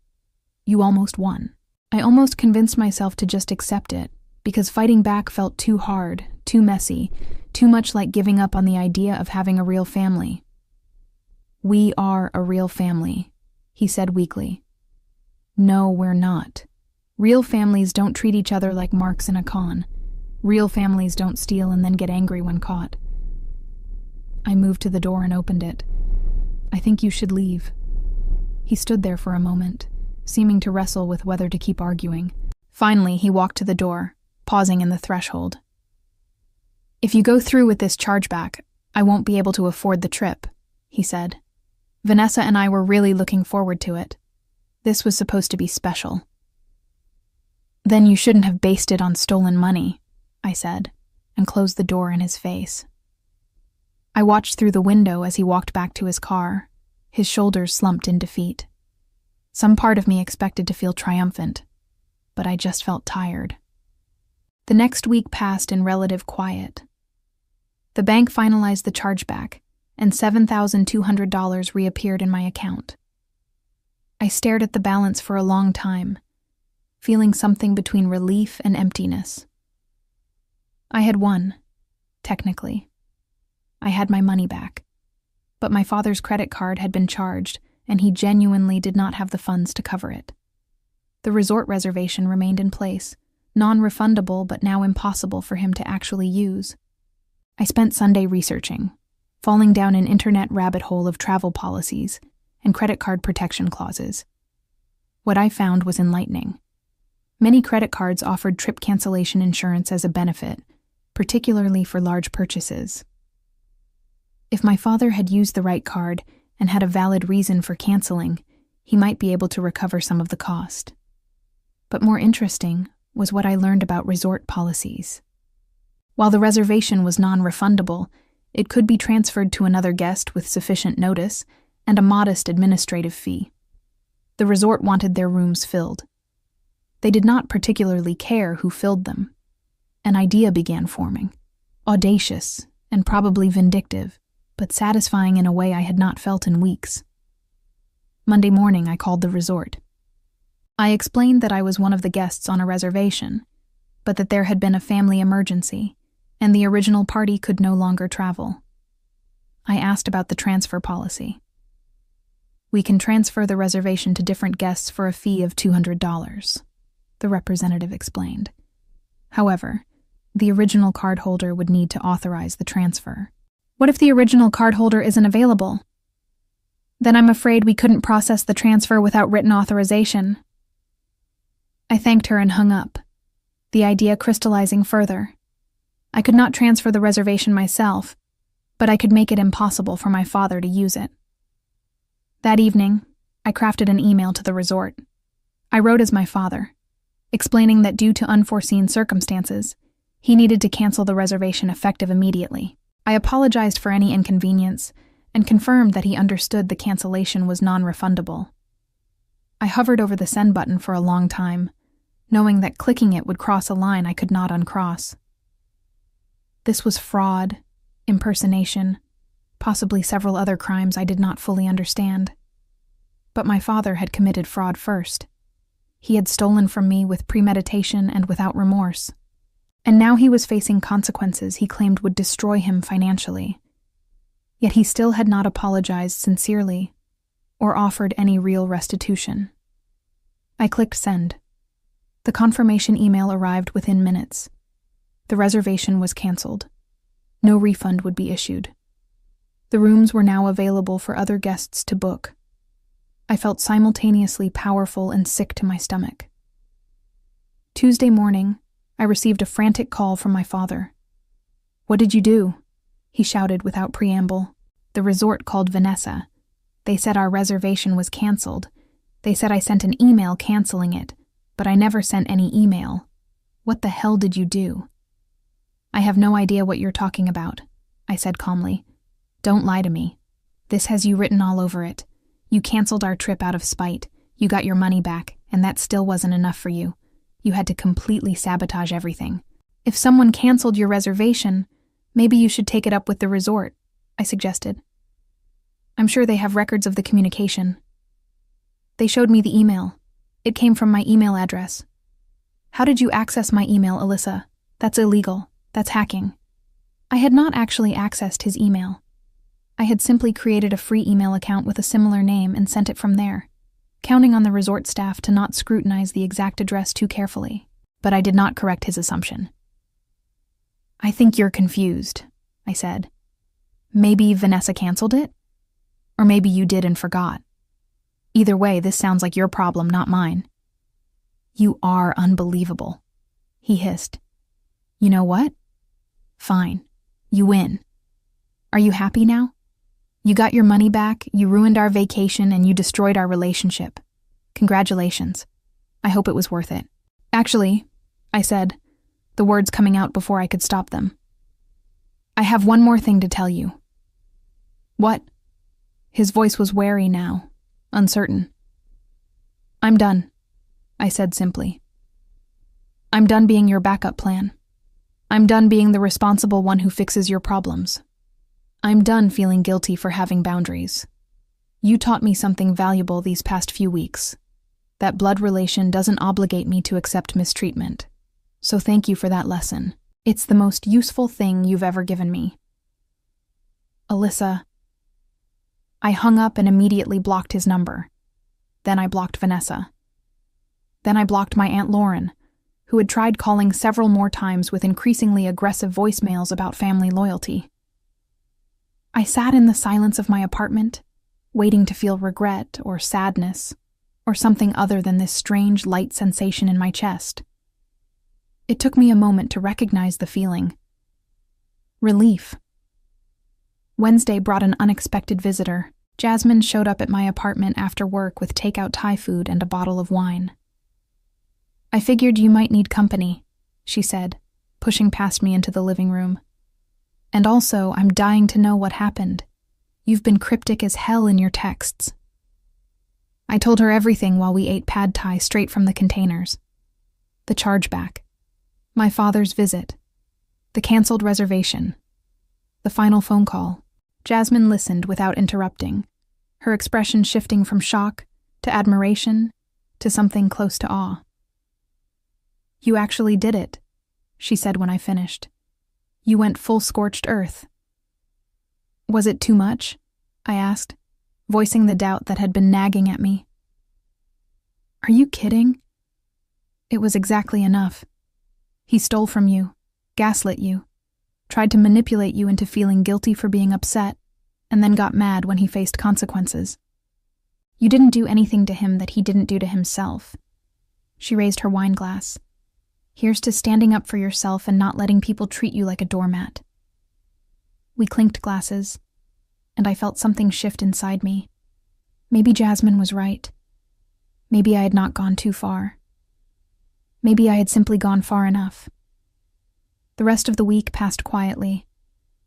You almost won. I almost convinced myself to just accept it, because fighting back felt too hard, too messy, too much like giving up on the idea of having a real family. "We are a real family," he said weakly. "No, we're not. Real families don't treat each other like marks in a con. Real families don't steal and then get angry when caught." I moved to the door and opened it. "I think you should leave." He stood there for a moment, seeming to wrestle with whether to keep arguing. Finally, he walked to the door, pausing in the threshold. "If you go through with this chargeback, I won't be able to afford the trip," he said. "Vanessa and I were really looking forward to it. This was supposed to be special." "Then you shouldn't have based it on stolen money," I said, and closed the door in his face. I watched through the window as he walked back to his car, his shoulders slumped in defeat. Some part of me expected to feel triumphant, but I just felt tired. The next week passed in relative quiet. The bank finalized the chargeback, and $7,200 reappeared in my account. I stared at the balance for a long time, feeling something between relief and emptiness. I had won, technically. I had my money back, but my father's credit card had been charged, and he genuinely did not have the funds to cover it. The resort reservation remained in place, non-refundable but now impossible for him to actually use. I spent Sunday researching, falling down an internet rabbit hole of travel policies and credit card protection clauses. What I found was enlightening. Many credit cards offered trip cancellation insurance as a benefit, particularly for large purchases. If my father had used the right card and had a valid reason for canceling, he might be able to recover some of the cost. But more interesting was what I learned about resort policies. While the reservation was non-refundable, it could be transferred to another guest with sufficient notice and a modest administrative fee. The resort wanted their rooms filled. They did not particularly care who filled them. An idea began forming, audacious and probably vindictive, but satisfying in a way I had not felt in weeks. Monday morning, I called the resort. I explained that I was one of the guests on a reservation, but that there had been a family emergency, and the original party could no longer travel. I asked about the transfer policy. "We can transfer the reservation to different guests for a fee of $200, the representative explained. However, the original cardholder would need to authorize the transfer. "What if the original cardholder isn't available?" "Then I'm afraid we couldn't process the transfer without written authorization." I thanked her and hung up, the idea crystallizing further. I could not transfer the reservation myself, but I could make it impossible for my father to use it. That evening, I crafted an email to the resort. I wrote as my father, explaining that due to unforeseen circumstances, he needed to cancel the reservation effective immediately. I apologized for any inconvenience and confirmed that he understood the cancellation was non-refundable. I hovered over the send button for a long time, knowing that clicking it would cross a line I could not uncross. This was fraud, impersonation, possibly several other crimes I did not fully understand. But my father had committed fraud first. He had stolen from me with premeditation and without remorse. And now he was facing consequences he claimed would destroy him financially. Yet he still had not apologized sincerely or offered any real restitution. I clicked send. The confirmation email arrived within minutes. The reservation was canceled. No refund would be issued. The rooms were now available for other guests to book. I felt simultaneously powerful and sick to my stomach. Tuesday morning, I received a frantic call from my father. "What did you do?" he shouted without preamble. "The resort called Vanessa. They said our reservation was canceled. They said I sent an email canceling it, but I never sent any email. What the hell did you do?" "I have no idea what you're talking about," I said calmly. "Don't lie to me. This has you written all over it. You canceled our trip out of spite. You got your money back, and that still wasn't enough for you. You had to completely sabotage everything. If someone canceled your reservation, Maybe you should take it up with the resort, I suggested. I'm sure they have records of the communication. They showed me the email. It came from my email address. How did you access my email, Alyssa? That's illegal. That's hacking. I had not actually accessed his email. I had simply created a free email account with a similar name and sent it from there, counting on the resort staff to not scrutinize the exact address too carefully. But I did not correct his assumption. I think you're confused, I said. Maybe Vanessa canceled it? Or maybe you did and forgot. Either way, this sounds like your problem, not mine. You are unbelievable, he hissed. You know what? Fine. You win. Are you happy now? You got your money back, you ruined our vacation, and you destroyed our relationship. Congratulations. I hope it was worth it. Actually, I said, the words coming out before I could stop them. I have one more thing to tell you. What? His voice was wary now, uncertain. I'm done, I said simply. I'm done being your backup plan. I'm done being the responsible one who fixes your problems. I'm done feeling guilty for having boundaries. You taught me something valuable these past few weeks. That blood relation doesn't obligate me to accept mistreatment. So thank you for that lesson. It's the most useful thing you've ever given me. Alyssa. I hung up and immediately blocked his number. Then I blocked Vanessa. Then I blocked my Aunt Lauren, who had tried calling several more times with increasingly aggressive voicemails about family loyalty. I sat in the silence of my apartment, waiting to feel regret or sadness, or something other than this strange light sensation in my chest. It took me a moment to recognize the feeling. Relief. Wednesday brought an unexpected visitor. Jasmine showed up at my apartment after work with takeout Thai food and a bottle of wine. I figured you might need company, she said, pushing past me into the living room. And also, I'm dying to know what happened. You've been cryptic as hell in your texts. I told her everything while we ate pad thai straight from the containers. The chargeback. My father's visit. The canceled reservation. The final phone call. Jasmine listened without interrupting, her expression shifting from shock to admiration to something close to awe. You actually did it, she said when I finished. You went full scorched earth. Was it too much? I asked, voicing the doubt that had been nagging at me. Are you kidding? It was exactly enough. He stole from you, gaslit you, tried to manipulate you into feeling guilty for being upset, and then got mad when he faced consequences. You didn't do anything to him that he didn't do to himself. She raised her wine glass. Here's to standing up for yourself and not letting people treat you like a doormat. We clinked glasses, and I felt something shift inside me. Maybe Jasmine was right. Maybe I had not gone too far. Maybe I had simply gone far enough. The rest of the week passed quietly.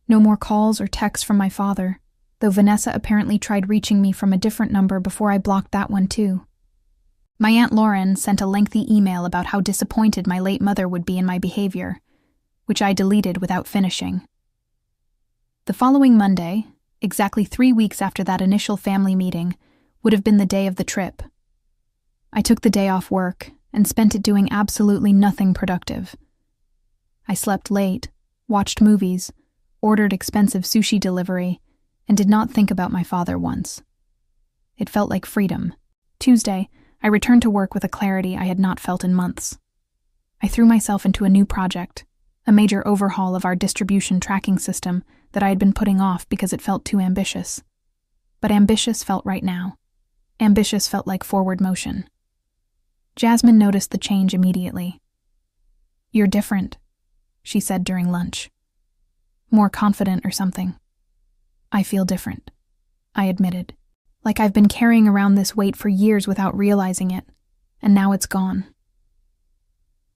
No more calls or texts from my father, though Vanessa apparently tried reaching me from a different number before I blocked that one too. My Aunt Lauren sent a lengthy email about how disappointed my late mother would be in my behavior, which I deleted without finishing. The following Monday, exactly 3 weeks after that initial family meeting, would have been the day of the trip. I took the day off work and spent it doing absolutely nothing productive. I slept late, watched movies, ordered expensive sushi delivery, and did not think about my father once. It felt like freedom. Tuesday, I returned to work with a clarity I had not felt in months. I threw myself into a new project, a major overhaul of our distribution tracking system that I had been putting off because it felt too ambitious. But ambitious felt right now. Ambitious felt like forward motion. Jasmine noticed the change immediately. You're different, she said during lunch. More confident or something. I feel different, I admitted. Like I've been carrying around this weight for years without realizing it, and now it's gone.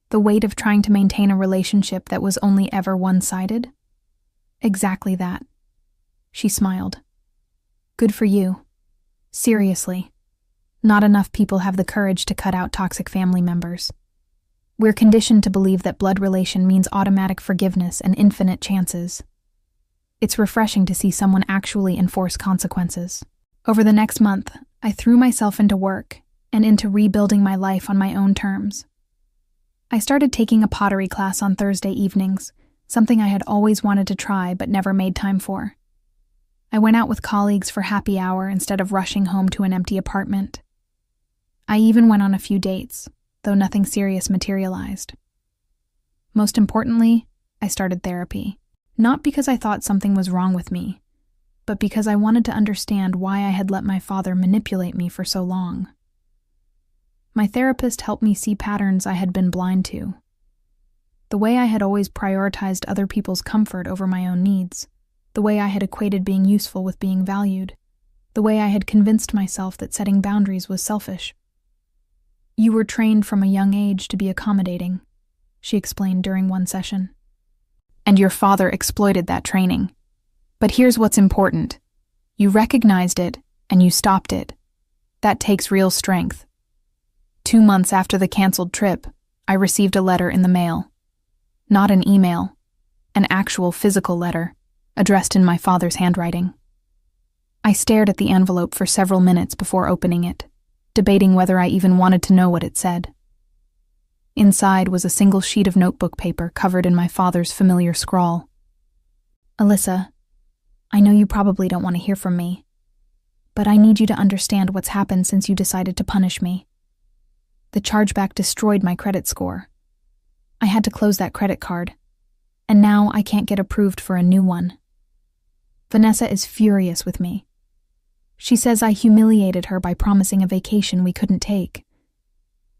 The weight of trying to maintain a relationship that was only ever one-sided? Exactly that. She smiled. Good for you. Seriously. Not enough people have the courage to cut out toxic family members. We're conditioned to believe that blood relation means automatic forgiveness and infinite chances, It's refreshing to see someone actually enforce consequences. Over the next month, I threw myself into work and into rebuilding my life on my own terms. I started taking a pottery class on Thursday evenings, something I had always wanted to try but never made time for. I went out with colleagues for happy hour instead of rushing home to an empty apartment. I even went on a few dates, though nothing serious materialized. Most importantly, I started therapy. Not because I thought something was wrong with me, but because I wanted to understand why I had let my father manipulate me for so long. My therapist helped me see patterns I had been blind to. The way I had always prioritized other people's comfort over my own needs, the way I had equated being useful with being valued, the way I had convinced myself that setting boundaries was selfish. "You were trained from a young age to be accommodating," she explained during one session. "And your father exploited that training. But here's what's important. You recognized it, and you stopped it. That takes real strength." 2 months after the canceled trip, I received a letter in the mail. Not an email, an actual physical letter, addressed in my father's handwriting. I stared at the envelope for several minutes before opening it, debating whether I even wanted to know what it said. Inside was a single sheet of notebook paper covered in my father's familiar scrawl. "Alyssa, I know you probably don't want to hear from me, but I need you to understand what's happened since you decided to punish me. The chargeback destroyed my credit score. I had to close that credit card, and now I can't get approved for a new one. Vanessa is furious with me. She says I humiliated her by promising a vacation we couldn't take.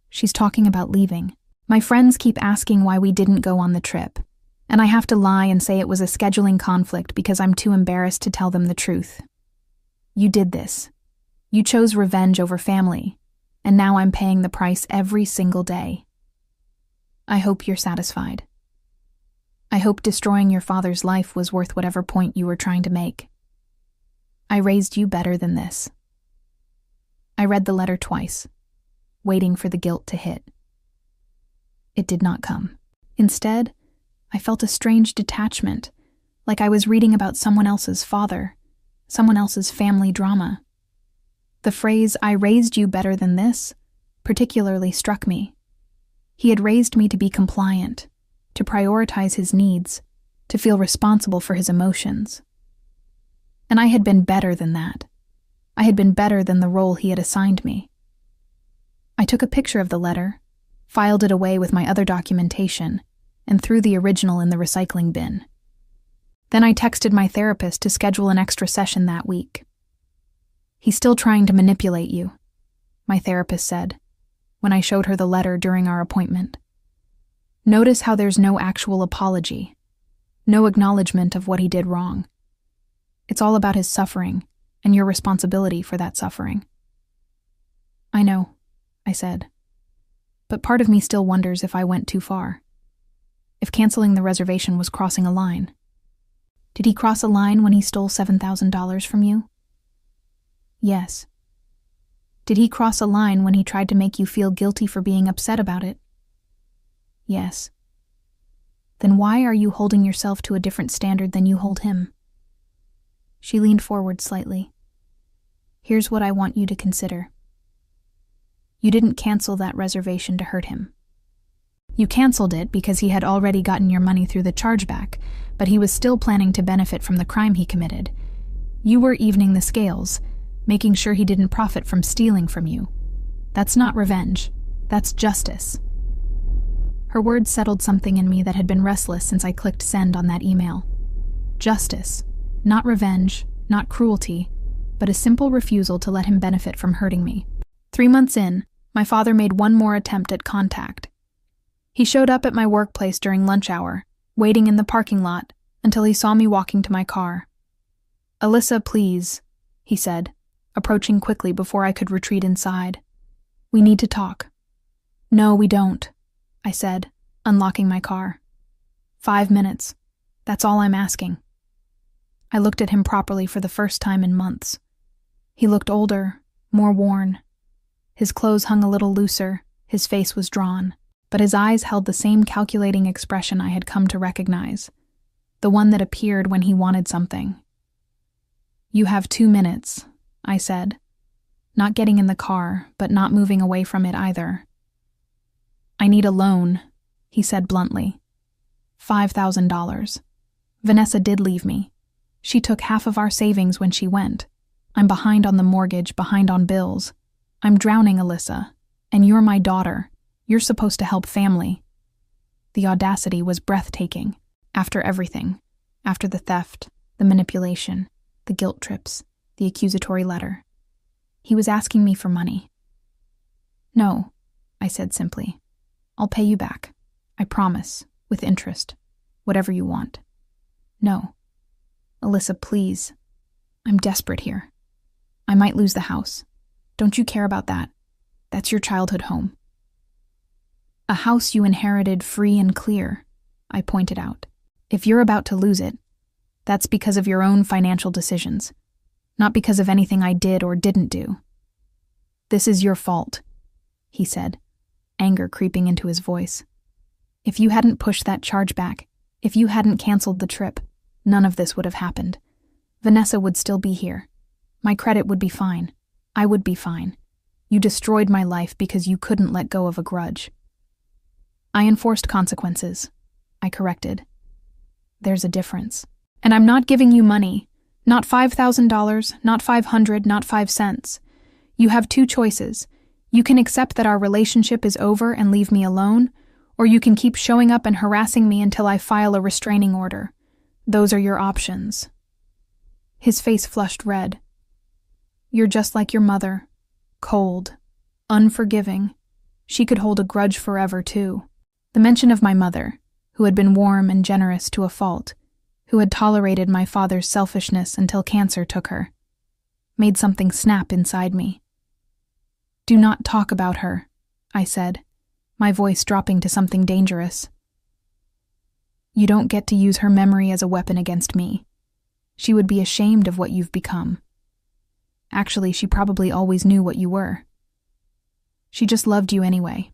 She's talking about leaving. My friends keep asking why we didn't go on the trip, and I have to lie and say it was a scheduling conflict because I'm too embarrassed to tell them the truth. You did this. You chose revenge over family, and now I'm paying the price every single day. I hope you're satisfied. I hope destroying your father's life was worth whatever point you were trying to make. I raised you better than this." I read the letter twice, waiting for the guilt to hit. It did not come. Instead, I felt a strange detachment, like I was reading about someone else's father, someone else's family drama. The phrase, "I raised you better than this," particularly struck me. He had raised me to be compliant, to prioritize his needs, to feel responsible for his emotions. And I had been better than that. I had been better than the role he had assigned me. I took a picture of the letter, filed it away with my other documentation, and threw the original in the recycling bin. Then I texted my therapist to schedule an extra session that week. "He's still trying to manipulate you," my therapist said, when I showed her the letter during our appointment. "Notice how there's no actual apology, no acknowledgement of what he did wrong. It's all about his suffering and your responsibility for that suffering." "I know," I said, "but part of me still wonders if I went too far. If canceling the reservation was crossing a line. Did he cross a line when he stole $7,000 from you?" "Yes." "Did he cross a line when he tried to make you feel guilty for being upset about it?" "Yes." "Then why are you holding yourself to a different standard than you hold him?" She leaned forward slightly. "Here's what I want you to consider. You didn't cancel that reservation to hurt him. You canceled it because he had already gotten your money through the chargeback, but he was still planning to benefit from the crime he committed. You were evening the scales, making sure he didn't profit from stealing from you. That's not revenge. That's justice." Her words settled something in me that had been restless since I clicked send on that email. Justice. Not revenge, not cruelty, but a simple refusal to let him benefit from hurting me. 3 months in, my father made one more attempt at contact. He showed up at my workplace during lunch hour, waiting in the parking lot until he saw me walking to my car. "Alyssa, please," he said, approaching quickly before I could retreat inside. "We need to talk." "No, we don't," I said, unlocking my car. 5 minutes. That's all I'm asking." I looked at him properly for the first time in months. He looked older, more worn. His clothes hung a little looser, his face was drawn, but his eyes held the same calculating expression I had come to recognize. the one that appeared when he wanted something. "You have 2 minutes," I said, not getting in the car, but not moving away from it either. "I need a loan," he said bluntly. $5,000. Vanessa did leave me. She took half of our savings when she went. I'm behind on the mortgage, behind on bills. I'm drowning, Alyssa. And you're my daughter. You're supposed to help family." The audacity was breathtaking. After everything. After the theft, the manipulation, the guilt trips, the accusatory letter. He was asking me for money. "No," I said simply. "I'll pay you back. I promise, with interest. Whatever you want." "No. Alyssa, please. I'm desperate here. I might lose the house. Don't you care about that? That's your childhood home." "A house you inherited free and clear," I pointed out. "If you're about to lose it, that's because of your own financial decisions, not because of anything I did or didn't do." "This is your fault," he said, anger creeping into his voice. "If you hadn't pushed that charge back, if you hadn't canceled the trip, none of this would have happened. Vanessa would still be here. My credit would be fine. I would be fine. You destroyed my life because you couldn't let go of a grudge." "I enforced consequences," I corrected. "There's a difference. And I'm not giving you money. Not $5,000, not $500, not 5 cents. You have 2 choices. You can accept that our relationship is over and leave me alone, or you can keep showing up and harassing me until I file a restraining order. Those are your options." His face flushed red. "You're just like your mother. Cold. Unforgiving. She could hold a grudge forever, too." The mention of my mother, who had been warm and generous to a fault, who had tolerated my father's selfishness until cancer took her, made something snap inside me. "Do not talk about her," I said, my voice dropping to something dangerous. "You don't get to use her memory as a weapon against me. She would be ashamed of what you've become. Actually, she probably always knew what you were. She just loved you anyway.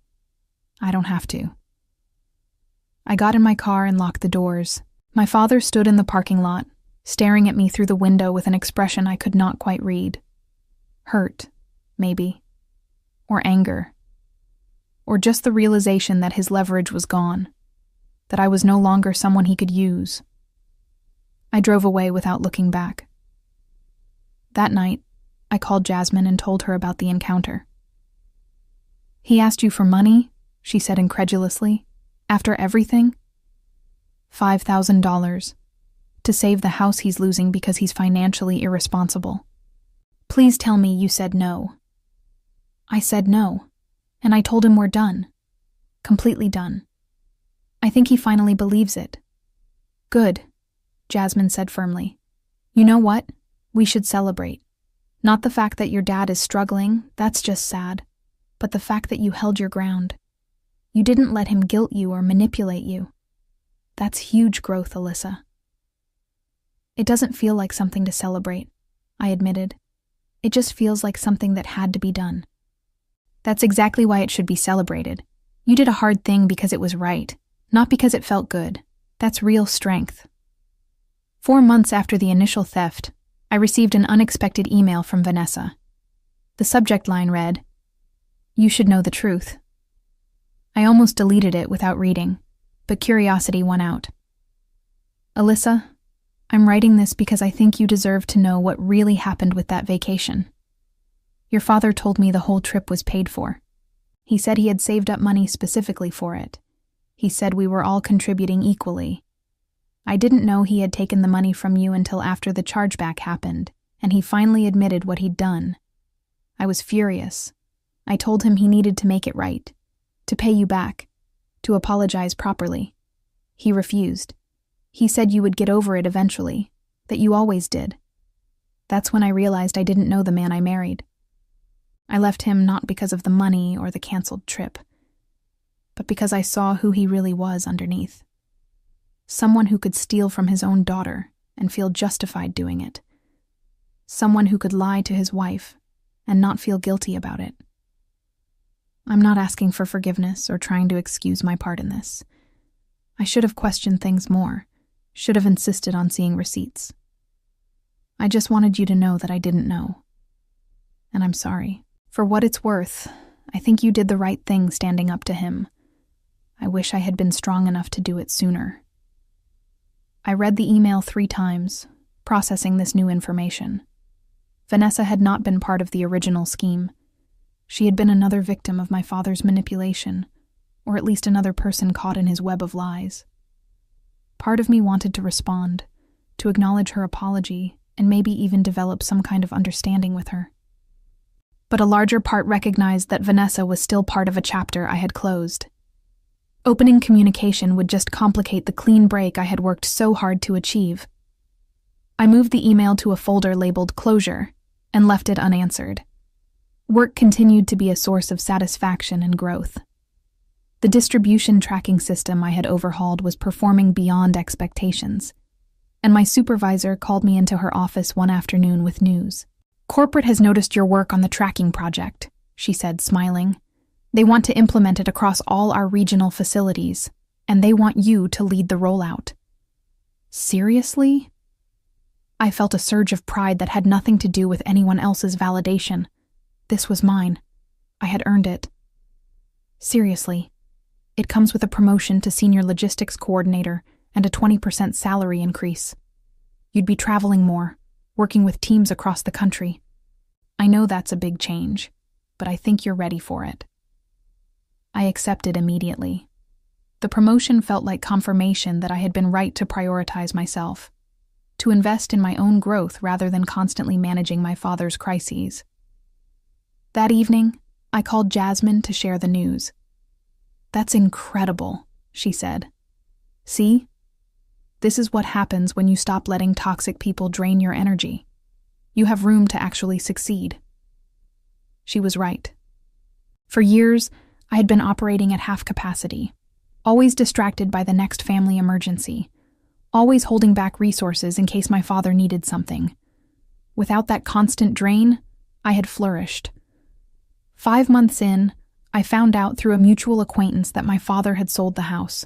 I don't have to." I got in my car and locked the doors. My father stood in the parking lot, staring at me through the window with an expression I could not quite read. Hurt, maybe. Or anger. Or just the realization that his leverage was gone, that I was no longer someone he could use. I drove away without looking back. That night, I called Jasmine and told her about the encounter. "He asked you for money?" she said incredulously. "After everything?" $5,000. To save the house he's losing because he's financially irresponsible. "Please tell me you said no." I said no, and I told him we're done. Completely done. I think he finally believes it. "Good," Jasmine said firmly. "You know what? We should celebrate. Not the fact that your dad is struggling, that's just sad, but the fact that you held your ground. You didn't let him guilt you or manipulate you. That's huge growth, Alyssa." "It doesn't feel like something to celebrate," I admitted. "It just feels like something that had to be done." "That's exactly why it should be celebrated. You did a hard thing because it was right, not because it felt good. That's real strength." 4 months after the initial theft, I received an unexpected email from Vanessa. The subject line read, "You should know the truth." I almost deleted it without reading, but curiosity won out. "Alyssa, I'm writing this because I think you deserve to know what really happened with that vacation. Your father told me the whole trip was paid for. He said he had saved up money specifically for it. He said we were all contributing equally. I didn't know he had taken the money from you until after the chargeback happened, and he finally admitted what he'd done. I was furious. I told him he needed to make it right, to pay you back, to apologize properly. He refused. He said you would get over it eventually, that you always did. That's when I realized I didn't know the man I married. I left him not because of the money or the canceled trip, but because I saw who he really was underneath. Someone who could steal from his own daughter and feel justified doing it. Someone who could lie to his wife and not feel guilty about it. I'm not asking for forgiveness or trying to excuse my part in this. I should have questioned things more, Should have insisted on seeing receipts. I just wanted you to know that I didn't know. And I'm sorry. For what it's worth, I think you did the right thing standing up to him. I wish I had been strong enough to do it sooner. I read the email 3 times, processing this new information. Vanessa had not been part of the original scheme. She had been another victim of my father's manipulation, or at least another person caught in his web of lies. Part of me wanted to respond, to acknowledge her apology, and maybe even develop some kind of understanding with her. But a larger part recognized that Vanessa was still part of a chapter I had closed. Opening communication would just complicate the clean break I had worked so hard to achieve. I moved the email to a folder labeled Closure and left it unanswered. Work continued to be a source of satisfaction and growth. The distribution tracking system I had overhauled was performing beyond expectations, and my supervisor called me into her office one afternoon with news. "Corporate has noticed your work on the tracking project," she said, smiling. "They want to implement it across all our regional facilities, and they want you to lead the rollout." Seriously? I felt a surge of pride that had nothing to do with anyone else's validation. This was mine. I had earned it. Seriously. It comes with a promotion to senior logistics coordinator and a 20% salary increase. You'd be traveling more, working with teams across the country. I know that's a big change, but I think you're ready for it. I accepted immediately. The promotion felt like confirmation that I had been right to prioritize myself, to invest in my own growth rather than constantly managing my father's crises. That evening, I called Jasmine to share the news. "That's incredible," she said. "See? This is what happens when you stop letting toxic people drain your energy. You have room to actually succeed." She was right. For years, I had been operating at half capacity, always distracted by the next family emergency, always holding back resources in case my father needed something. Without that constant drain, I had flourished. 5 months in, I found out through a mutual acquaintance that my father had sold the house.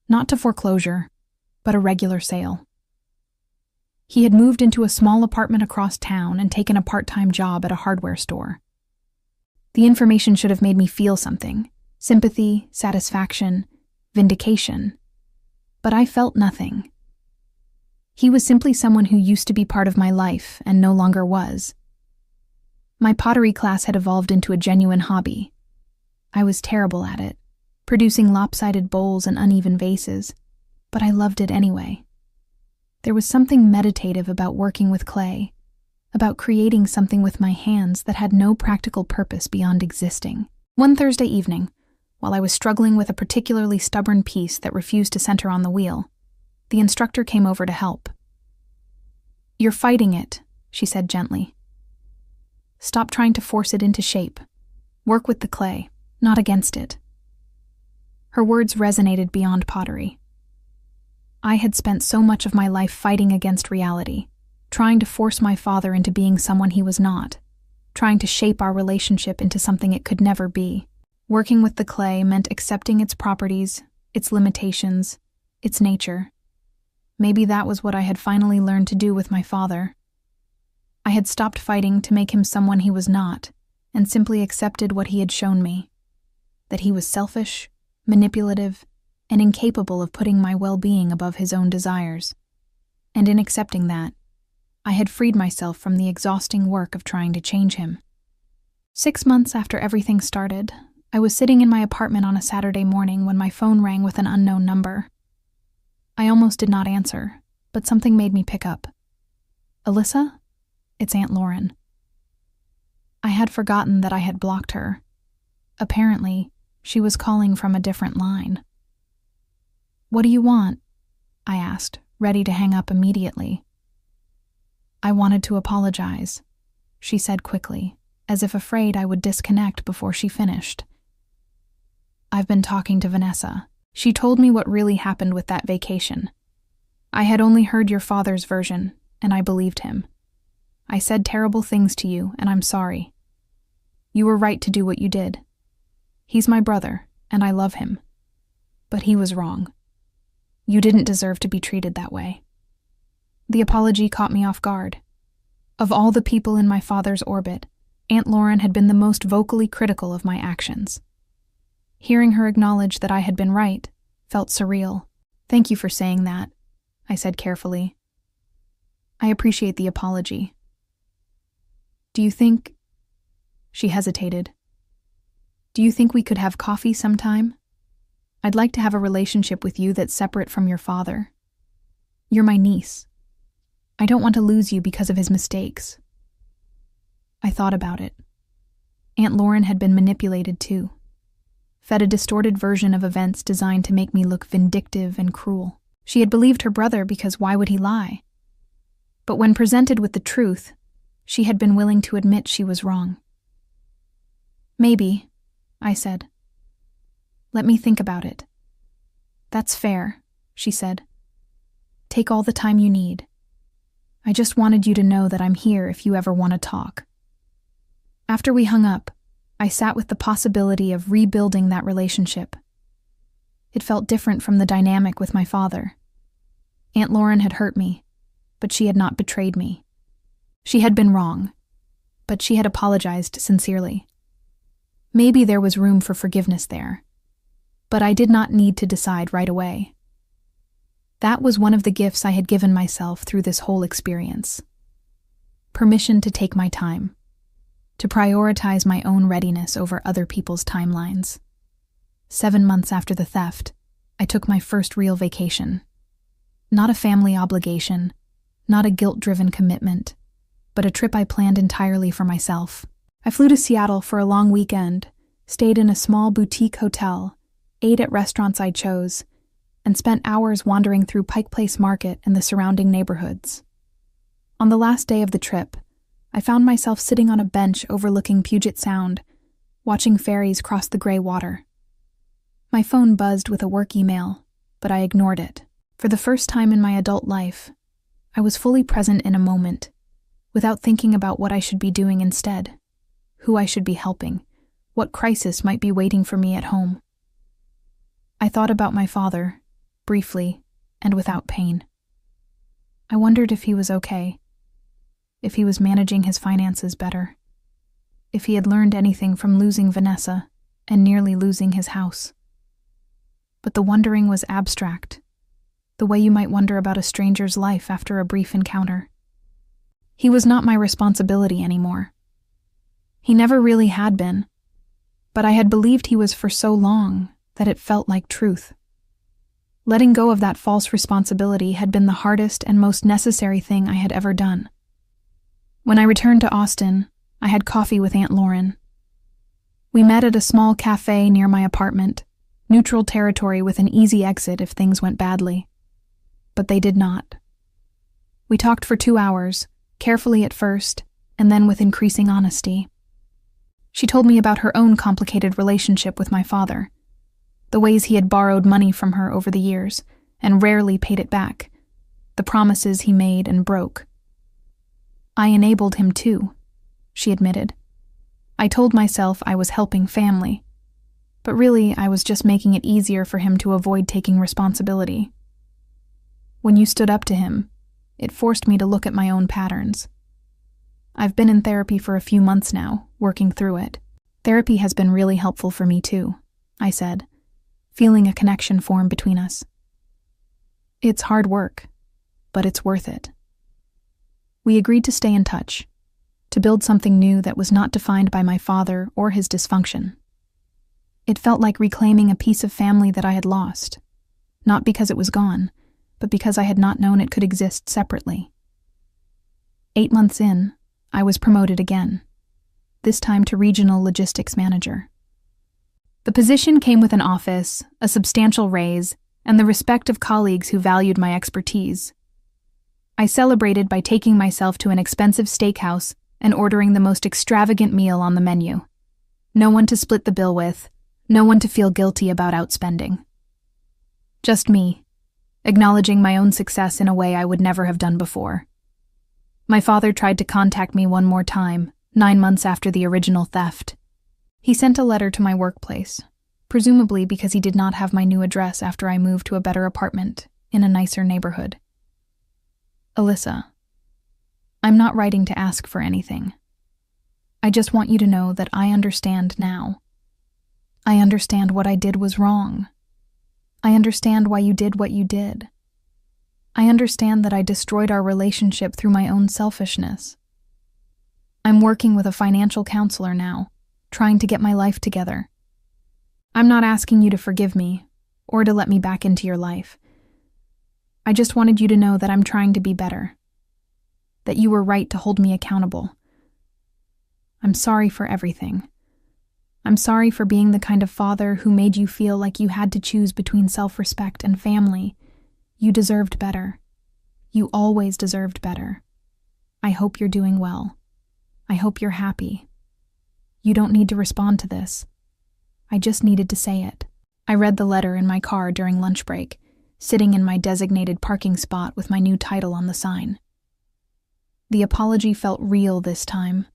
Not to foreclosure, but a regular sale. He had moved into a small apartment across town and taken a part-time job at a hardware store. The information should have made me feel something: sympathy, satisfaction, vindication. But I felt nothing. He was simply someone who used to be part of my life and no longer was. My pottery class had evolved into a genuine hobby. I was terrible at it, producing lopsided bowls and uneven vases, but I loved it anyway. There was something meditative about working with clay, about creating something with my hands that had no practical purpose beyond existing. One Thursday evening, while I was struggling with a particularly stubborn piece that refused to center on the wheel, the instructor came over to help. "You're fighting it," she said gently. "Stop trying to force it into shape. Work with the clay, not against it." Her words resonated beyond pottery. I had spent so much of my life fighting against reality, trying to force my father into being someone he was not, trying to shape our relationship into something it could never be. Working with the clay meant accepting its properties, its limitations, its nature. Maybe that was what I had finally learned to do with my father. I had stopped fighting to make him someone he was not, and simply accepted what he had shown me: that he was selfish, manipulative, and incapable of putting my well-being above his own desires. And in accepting that, I had freed myself from the exhausting work of trying to change him. 6 months after everything started, I was sitting in my apartment on a Saturday morning when my phone rang with an unknown number. I almost did not answer, but something made me pick up. "Alyssa? It's Aunt Lauren." I had forgotten that I had blocked her. Apparently, she was calling from a different line. "What do you want?" I asked, ready to hang up immediately. "I wanted to apologize," she said quickly, as if afraid I would disconnect before she finished. "I've been talking to Vanessa. She told me what really happened with that vacation. I had only heard your father's version, and I believed him. I said terrible things to you, and I'm sorry. You were right to do what you did. He's my brother, and I love him. But he was wrong." You didn't deserve to be treated that way." The apology caught me off guard. Of all the people in my father's orbit, Aunt Lauren had been the most vocally critical of my actions. Hearing her acknowledge that I had been right felt surreal. "Thank you for saying that," I said carefully. "I appreciate the apology. Do you think—" She hesitated. "Do you think we could have coffee sometime? I'd like to have a relationship with you that's separate from your father. You're my niece. I don't want to lose you because of his mistakes." I thought about it. Aunt Lauren had been manipulated too, fed a distorted version of events designed to make me look vindictive and cruel. She had believed her brother because why would he lie? But when presented with the truth, she had been willing to admit she was wrong. "Maybe," I said. "Let me think about it." "That's fair," she said. "Take all the time you need. I just wanted you to know that I'm here if you ever want to talk." After we hung up, I sat with the possibility of rebuilding that relationship. It felt different from the dynamic with my father. Aunt Lauren had hurt me, but she had not betrayed me. She had been wrong, but she had apologized sincerely. Maybe there was room for forgiveness there, but I did not need to decide right away. That was one of the gifts I had given myself through this whole experience. Permission to take my time, to prioritize my own readiness over other people's timelines. 7 months after the theft, I took my first real vacation. Not a family obligation, not a guilt-driven commitment, but a trip I planned entirely for myself. I flew to Seattle for a long weekend, stayed in a small boutique hotel, ate at restaurants I chose, and spent hours wandering through Pike Place Market and the surrounding neighborhoods. On the last day of the trip, I found myself sitting on a bench overlooking Puget Sound, watching ferries cross the gray water. My phone buzzed with a work email, but I ignored it. For the first time in my adult life, I was fully present in a moment, without thinking about what I should be doing instead, who I should be helping, what crisis might be waiting for me at home. I thought about my father, briefly, and without pain. I wondered if he was okay, if he was managing his finances better, if he had learned anything from losing Vanessa and nearly losing his house. But the wondering was abstract, the way you might wonder about a stranger's life after a brief encounter. He was not my responsibility anymore. He never really had been, but I had believed he was for so long that it felt like truth. Letting go of that false responsibility had been the hardest and most necessary thing I had ever done. When I returned to Austin, I had coffee with Aunt Lauren. We met at a small cafe near my apartment, neutral territory with an easy exit if things went badly. But they did not. We talked for 2 hours, carefully at first, and then with increasing honesty. She told me about her own complicated relationship with my father, the ways he had borrowed money from her over the years and rarely paid it back, the promises he made and broke. "I enabled him too," she admitted. "I told myself I was helping family, but really I was just making it easier for him to avoid taking responsibility. When you stood up to him, it forced me to look at my own patterns. I've been in therapy for a few months now, working through it. Therapy has been really helpful for me too," I said, feeling a connection form between us. "It's hard work, but it's worth it." We agreed to stay in touch, to build something new that was not defined by my father or his dysfunction. It felt like reclaiming a piece of family that I had lost, not because it was gone, but because I had not known it could exist separately. 8 months in, I was promoted again, this time to regional logistics manager. The position came with an office, a substantial raise, and the respect of colleagues who valued my expertise. I celebrated by taking myself to an expensive steakhouse and ordering the most extravagant meal on the menu. No one to split the bill with, no one to feel guilty about outspending. Just me, acknowledging my own success in a way I would never have done before. My father tried to contact me one more time, 9 months after the original theft. He sent a letter to my workplace, presumably because he did not have my new address after I moved to a better apartment in a nicer neighborhood. Alyssa, I'm not writing to ask for anything. I just want you to know that I understand now. I understand what I did was wrong. I understand why you did what you did. I understand that I destroyed our relationship through my own selfishness. I'm working with a financial counselor now, trying to get my life together. I'm not asking you to forgive me or to let me back into your life. I just wanted you to know that I'm trying to be better, that you were right to hold me accountable. I'm sorry for everything. I'm sorry for being the kind of father who made you feel like you had to choose between self-respect and family. You deserved better. You always deserved better. I hope you're doing well. I hope you're happy. You don't need to respond to this. I just needed to say it. I read the letter in my car during lunch break, sitting in my designated parking spot with my new title on the sign. The apology felt real this time,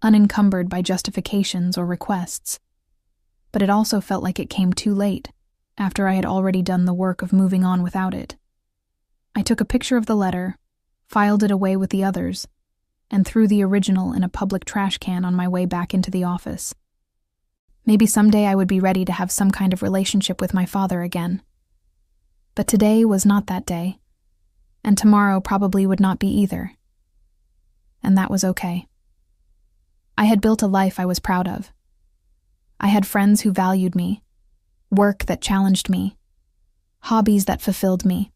unencumbered by justifications or requests. But it also felt like it came too late, after I had already done the work of moving on without it. I took a picture of the letter, filed it away with the others, and threw the original in a public trash can on my way back into the office. Maybe someday I would be ready to have some kind of relationship with my father again. But today was not that day, and tomorrow probably would not be either. And that was okay. I had built a life I was proud of. I had friends who valued me, work that challenged me, hobbies that fulfilled me.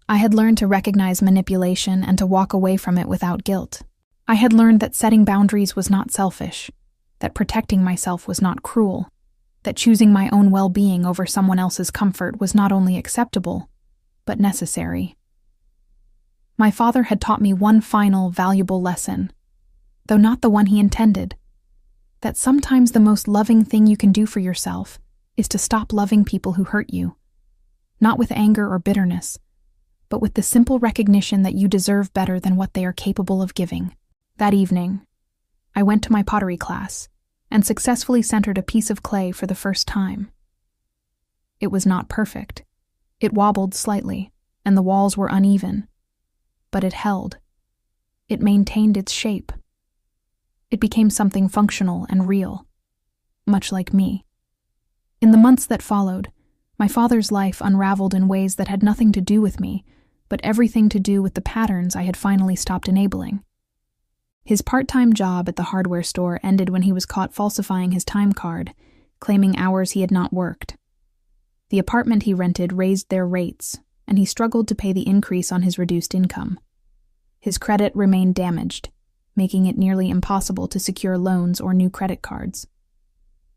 I had learned to recognize manipulation and to walk away from it without guilt. I had learned that setting boundaries was not selfish, that protecting myself was not cruel, that choosing my own well-being over someone else's comfort was not only acceptable, but necessary. My father had taught me one final, valuable lesson, though not the one he intended, that sometimes the most loving thing you can do for yourself is to stop loving people who hurt you, not with anger or bitterness, but with the simple recognition that you deserve better than what they are capable of giving. That evening, I went to my pottery class and successfully centered a piece of clay for the first time. It was not perfect. It wobbled slightly, and the walls were uneven. But it held. It maintained its shape. It became something functional and real, much like me. In the months that followed, my father's life unraveled in ways that had nothing to do with me, but everything to do with the patterns I had finally stopped enabling. His part-time job at the hardware store ended when he was caught falsifying his time card, claiming hours he had not worked. The apartment he rented raised their rates, and he struggled to pay the increase on his reduced income. His credit remained damaged, making it nearly impossible to secure loans or new credit cards.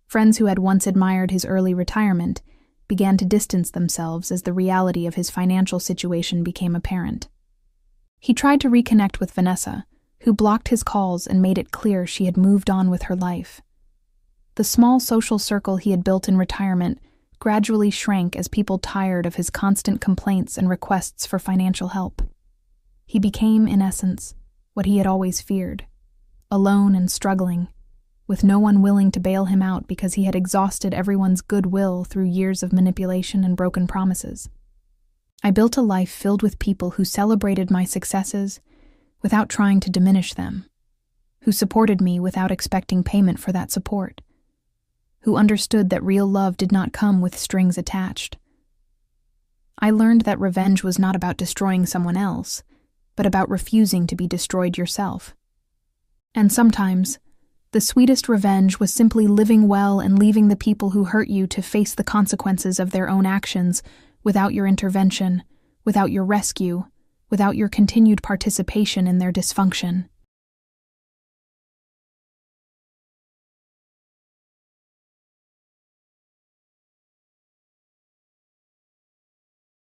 Friends who had once admired his early retirement began to distance themselves as the reality of his financial situation became apparent. He tried to reconnect with Vanessa, who blocked his calls and made it clear she had moved on with her life. The small social circle he had built in retirement gradually shrank as people tired of his constant complaints and requests for financial help. He became, in essence, what he had always feared, alone and struggling, with no one willing to bail him out because he had exhausted everyone's goodwill through years of manipulation and broken promises. I built a life filled with people who celebrated my successes without trying to diminish them, who supported me without expecting payment for that support, who understood that real love did not come with strings attached. I learned that revenge was not about destroying someone else, but about refusing to be destroyed yourself. And sometimes, the sweetest revenge was simply living well and leaving the people who hurt you to face the consequences of their own actions without your intervention, without your rescue, without your continued participation in their dysfunction.